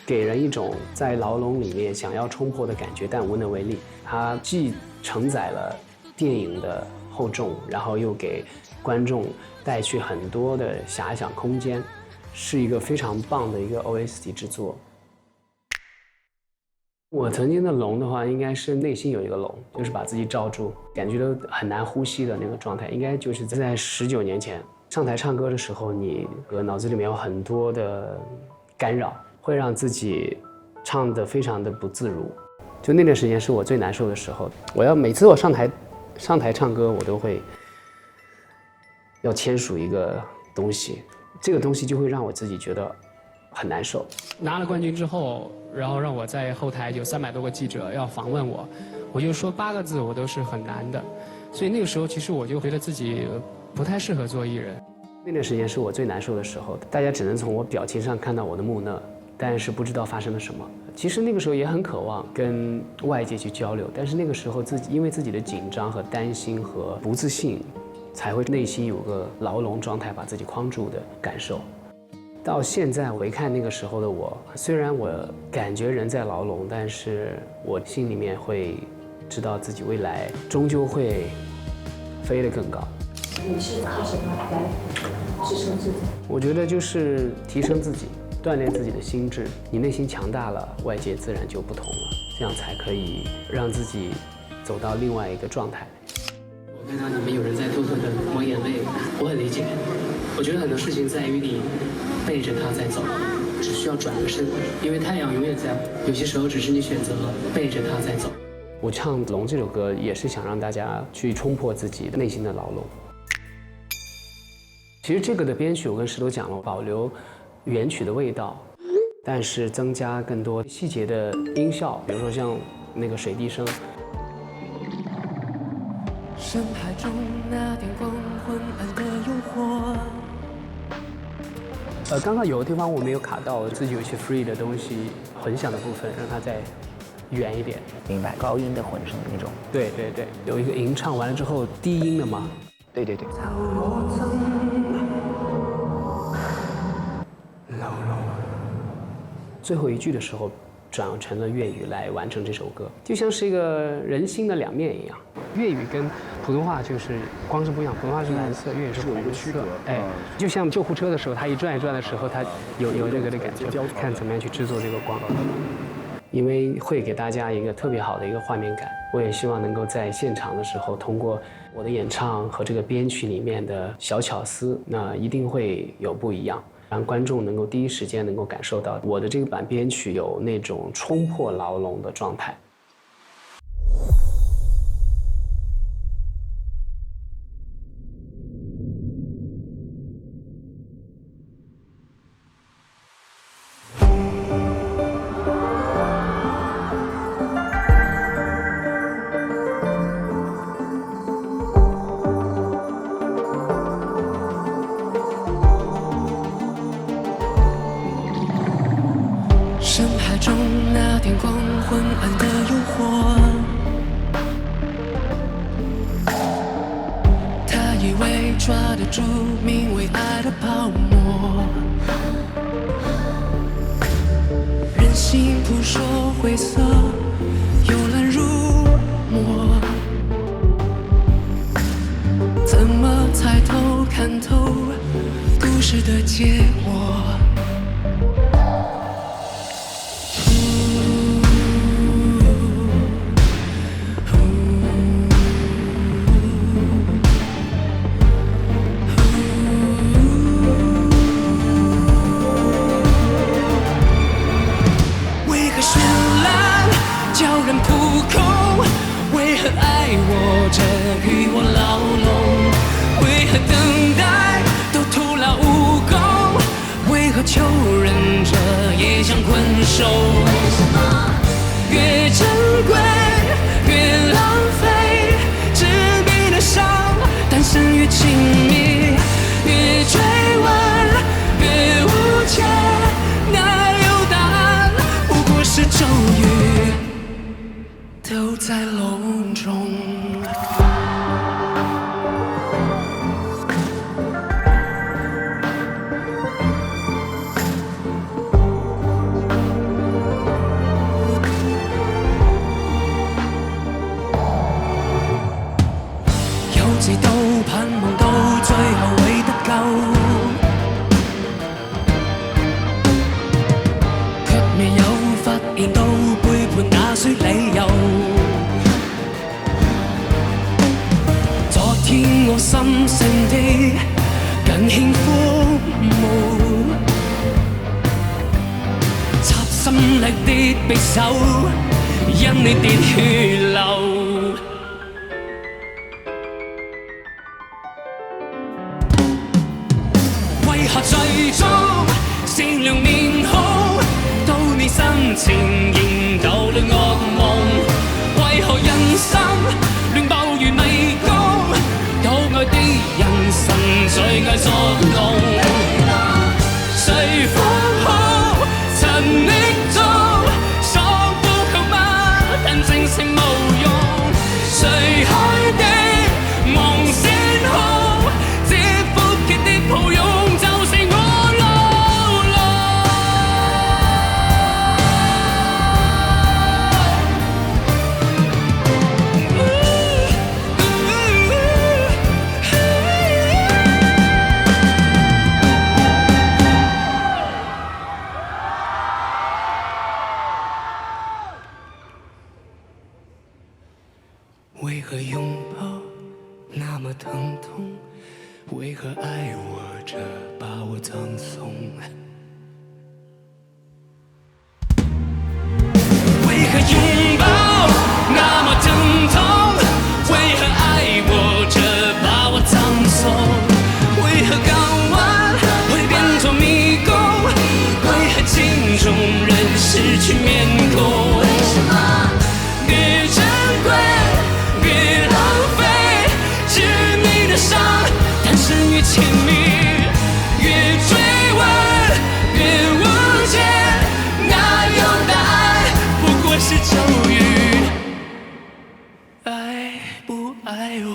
[SPEAKER 4] 给人一种在牢笼里面想要冲破的感觉，但无能为力。它既承载了电影的厚重，然后又给观众带去很多的遐想空间，是一个非常棒的一个 OST 制作。我曾经的龙的话，应该是内心有一个龙，就是把自己罩住，感觉都很难呼吸的那个状态，应该就是在19年前上台唱歌的时候，你脑子里面有很多的干扰，会让自己唱得非常的不自如。就那段时间是我最难受的时候，每次我上台唱歌，我都会要签署一个东西，这个东西就会让我自己觉得很难受。
[SPEAKER 20] 拿了冠军之后，然后让我在后台有300多个记者要访问我，我就说8个字，我都是很难的。所以那个时候，其实我就觉得自己不太适合做艺人。
[SPEAKER 4] 那段时间是我最难受的时候，大家只能从我表情上看到我的木讷，但是不知道发生了什么。其实那个时候也很渴望跟外界去交流，但是那个时候因为自己的紧张和担心和不自信，才会内心有个牢笼状态把自己框住的感受。到现在回看那个时候的我，虽然我感觉人在牢笼，但是我心里面会知道自己未来终究会飞得更高。
[SPEAKER 5] 你是靠什么来支撑自己？
[SPEAKER 4] 我觉得就是提升自己，锻炼自己的心智。你内心强大了，外界自然就不同了，这样才可以让自己走到另外一个状态。
[SPEAKER 20] 我看到你们有人在偷偷的抹眼泪，我很理解。我觉得很多事情在于你背着它在走，只需要转个身，因为太阳永远在。有些时候只是你选择了背着它在走。
[SPEAKER 4] 我唱《龙》这首歌，也是想让大家去冲破自己内心的牢笼。其实这个的编曲，我跟石头讲了，保留原曲的味道，但是增加更多细节的音效，比如说像那个水滴声。
[SPEAKER 12] 深海中那点光昏暗的诱惑。
[SPEAKER 4] 刚刚有的地方我没有卡到，自己有一些 free 的东西，混响的部分让它再远一点。
[SPEAKER 16] 明白，高音的混声那种。
[SPEAKER 4] 对对对，有一个吟唱完了之后低音的嘛。
[SPEAKER 16] 对对对。
[SPEAKER 4] 最后一句的时候转成了粤语来完成这首歌，就像是一个人心的两面一样。粤语跟普通话就是光是不一样，普通话是蓝色，粤语是红色。哎，就像救护车的时候，它一转一转的时候，它有这个的感觉。看怎么样去制作这个光，因为会给大家一个特别好的一个画面感。我也希望能够在现场的时候，通过我的演唱和这个编曲里面的小巧思，那一定会有不一样。让观众能够第一时间能够感受到我的这个版编曲有那种冲破牢笼的状态。
[SPEAKER 20] 抓得住名为爱的泡沫。人心扑朔灰色，幽蓝如墨。怎么猜透看透故事的结果？为何绚烂叫人扑空？为何爱我着与我牢笼？为何等待都徒劳无功？为何求人者也像困兽？越珍贵越浪费，致命的伤，诞生越亲密，越追问越无解，哪有答案？不过是咒语，都在笼中。有幾度盼望到最後會得救，卻未有發現到背叛那需理由。昨天我心性地更輕枯無，插心力的匕首，因你跌血流。為何最終善良面孔到你心情仍舊了噩夢？為何人生亂爆如迷宮？有愛的人神最愛作弄，誰放空陳溺中喪呼求嗎？但正情無用，誰開的夢先空，這闊傑的抱擁。为何拥抱那么疼痛？为何爱我着把我葬送？为何拥抱那么疼痛？为何爱我着把我葬送？为何港湾会变作迷宫？为何镜中人失去面孔？为什么越珍贵越浪费，致命的伤诞生越亲密，越追问越无解，哪有答案？不过是咒语，爱不爱我？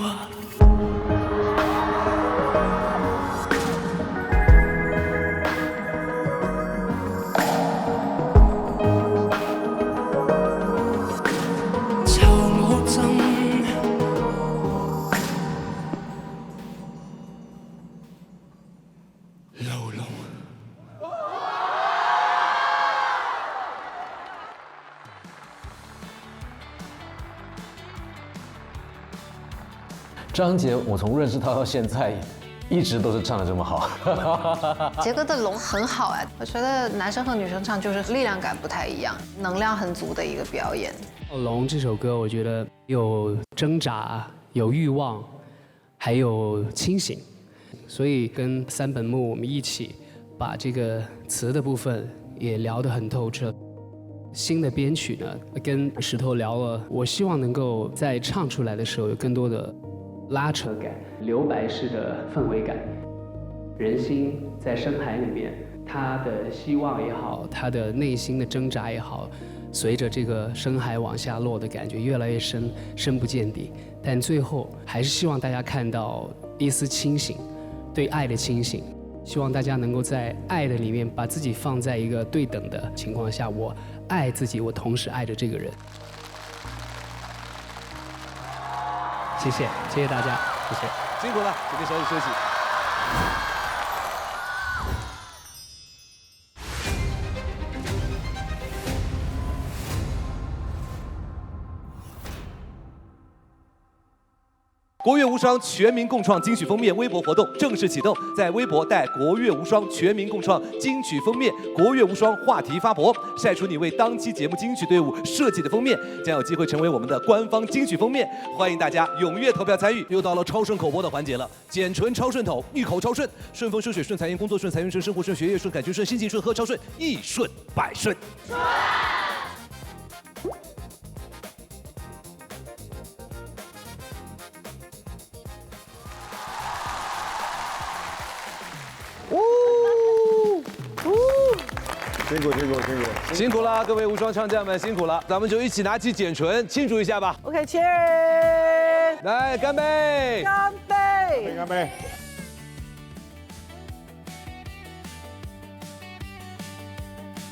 [SPEAKER 8] 张杰，我从认识他到现在，一直都是唱得这么好。
[SPEAKER 6] 杰哥的龙很好哎，我觉得男生和女生唱就是力量感不太一样，能量很足的一个表演。
[SPEAKER 4] 龙这首歌，我觉得有挣扎，有欲望，还有清醒，所以跟三本木我们一起把这个词的部分也聊得很透彻。新的编曲呢，跟石头聊了，我希望能够在唱出来的时候有更多的拉扯感、留白式的氛围感。人心在深海里面，他的希望也好，他的内心的挣扎也好，随着这个深海往下落的感觉越来越深，深不见底。但最后还是希望大家看到
[SPEAKER 20] 一丝清醒，对爱的清醒。希望大家能够在爱的里面把自己放在一个对等的情况下，我爱自己，我同时爱着这个人。谢谢，谢谢大家，谢谢，
[SPEAKER 7] 辛苦了，这边稍事休息。国乐无双全民共创金曲封面微博活动正式启动，在微博带国乐无双全民共创金曲封面国乐无双话题发博，晒出你为当期节目金曲队伍设计的封面，将有机会成为我们的官方金曲封面。欢迎大家踊跃投票参与。又到了超顺口播的环节了，简纯超顺口，一口超顺，顺风顺水顺财运，工作顺，财运顺，生活顺，学业顺，感情顺，心情顺，喝超顺，一顺百顺。辛苦了，各位无双唱将们，辛苦了，咱们就一起拿起简纯庆祝一下吧。
[SPEAKER 1] OK，cheers！
[SPEAKER 7] 来，干杯！
[SPEAKER 1] 干杯！
[SPEAKER 3] 干杯！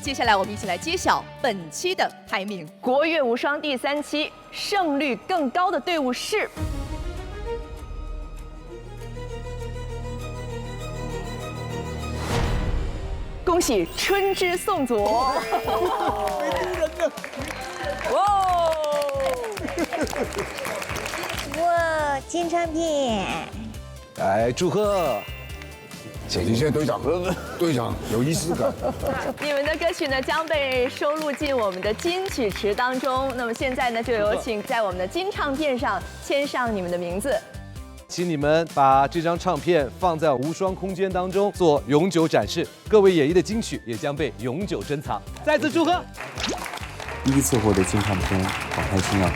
[SPEAKER 11] 接下来我们一起来揭晓本期的排名。国乐无双第3期胜率更高的队伍是。恭喜春之宋祖！
[SPEAKER 2] 哇，金唱片！
[SPEAKER 7] 来，祝贺！
[SPEAKER 3] 谢谢队长，队长有仪式感。
[SPEAKER 11] 你们的歌曲呢将被收录进我们的金曲池当中。那么现在呢，就有请在我们的金唱片上签上你们的名字。
[SPEAKER 7] 请你们把这张唱片放在无双空间当中做永久展示，各位演绎的金曲也将被永久珍藏。再次祝贺！
[SPEAKER 15] 第一次获得金唱片，好开心啊！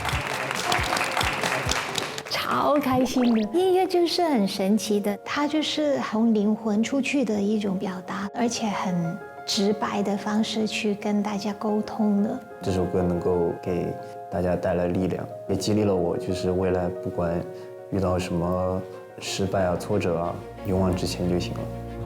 [SPEAKER 2] 超开心的，音乐就是很神奇的，它就是从灵魂出去的一种表达，而且很直白的方式去跟大家沟通的。
[SPEAKER 15] 这首歌能够给大家带来力量，也激励了我，就是未来不管遇到什么失败啊、挫折啊，勇往直前就行了。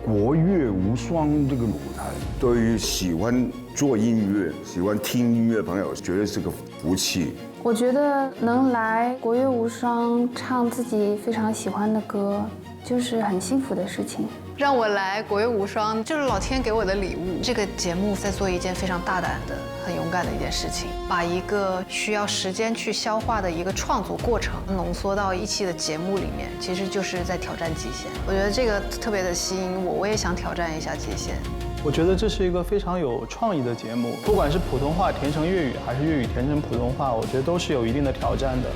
[SPEAKER 3] 国乐无双这个舞台，对于喜欢做音乐、喜欢听音乐的朋友，绝对是个福气。
[SPEAKER 21] 我觉得能来国乐无双唱自己非常喜欢的歌，就是很幸福的事情。
[SPEAKER 6] 让我来国乐无双，就是老天给我的礼物。这个节目在做一件非常大胆的、很勇敢的一件事情，把一个需要时间去消化的一个创作过程浓缩到一期的节目里面，其实就是在挑战极限。我觉得这个特别的吸引我，我也想挑战一下极限。
[SPEAKER 14] 我觉得这是一个非常有创意的节目，不管是普通话填成粤语，还是粤语填成普通话，我觉得都是有一定的挑战的，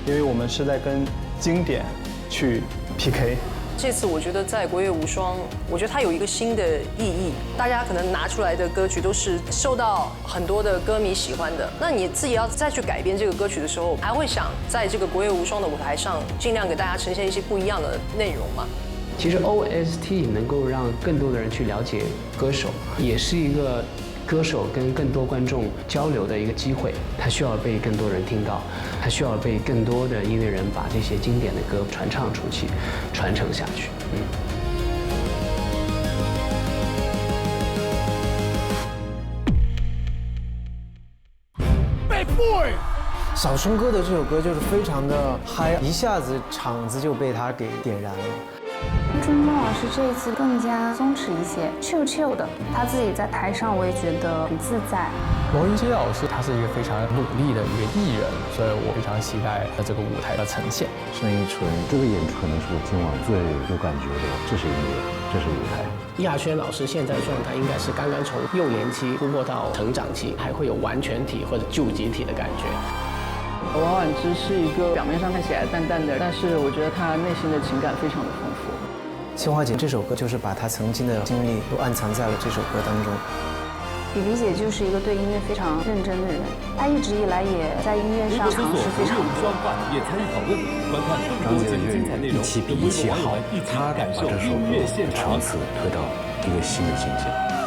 [SPEAKER 14] 因为我们是在跟经典去 PK。
[SPEAKER 13] 这次我觉得在国乐无双，我觉得它有一个新的意义。大家可能拿出来的歌曲都是受到很多的歌迷喜欢的，那你自己要再去改编这个歌曲的时候，还会想在这个国乐无双的舞台上，尽量给大家呈现一些不一样的内容吗？
[SPEAKER 20] 其实 OST 能够让更多的人去了解歌手，也是一个歌手跟更多观众交流的一个机会。他需要被更多人听到，他需要被更多的音乐人把这些经典的歌传唱出去，传承下去。
[SPEAKER 22] 小生哥的这首歌就是非常的嗨，一下子场子就被他给点燃了。
[SPEAKER 21] 朱梦老师这一次更加松弛一些 ，chill 的，他自己在台上我也觉得很自在。
[SPEAKER 23] 罗云杰老师他是一个非常努力的一个艺人，所以我非常期待这个舞台的呈现。
[SPEAKER 24] 盛一纯这个演出可能是我今晚最有感觉的，这是音乐，这是舞台。
[SPEAKER 25] 亚轩老师现在的状态应该是刚刚从幼年期突破到成长期，还会有完全体或者旧集体的感觉。
[SPEAKER 26] 王菀之是一个表面上看起来淡淡的，但是我觉得她内心的情感非常的丰富。
[SPEAKER 22] 青花姐这首歌就是把她曾经的经历都暗藏在了这首歌当中。
[SPEAKER 21] 比比姐就是一个对音乐非常认真的人，她一直以来也在音乐上尝试非常多。
[SPEAKER 7] 也参与讨论，观看更多节目精彩内容，
[SPEAKER 24] 一期比一期好，他把这首歌从此推到一个新的境界。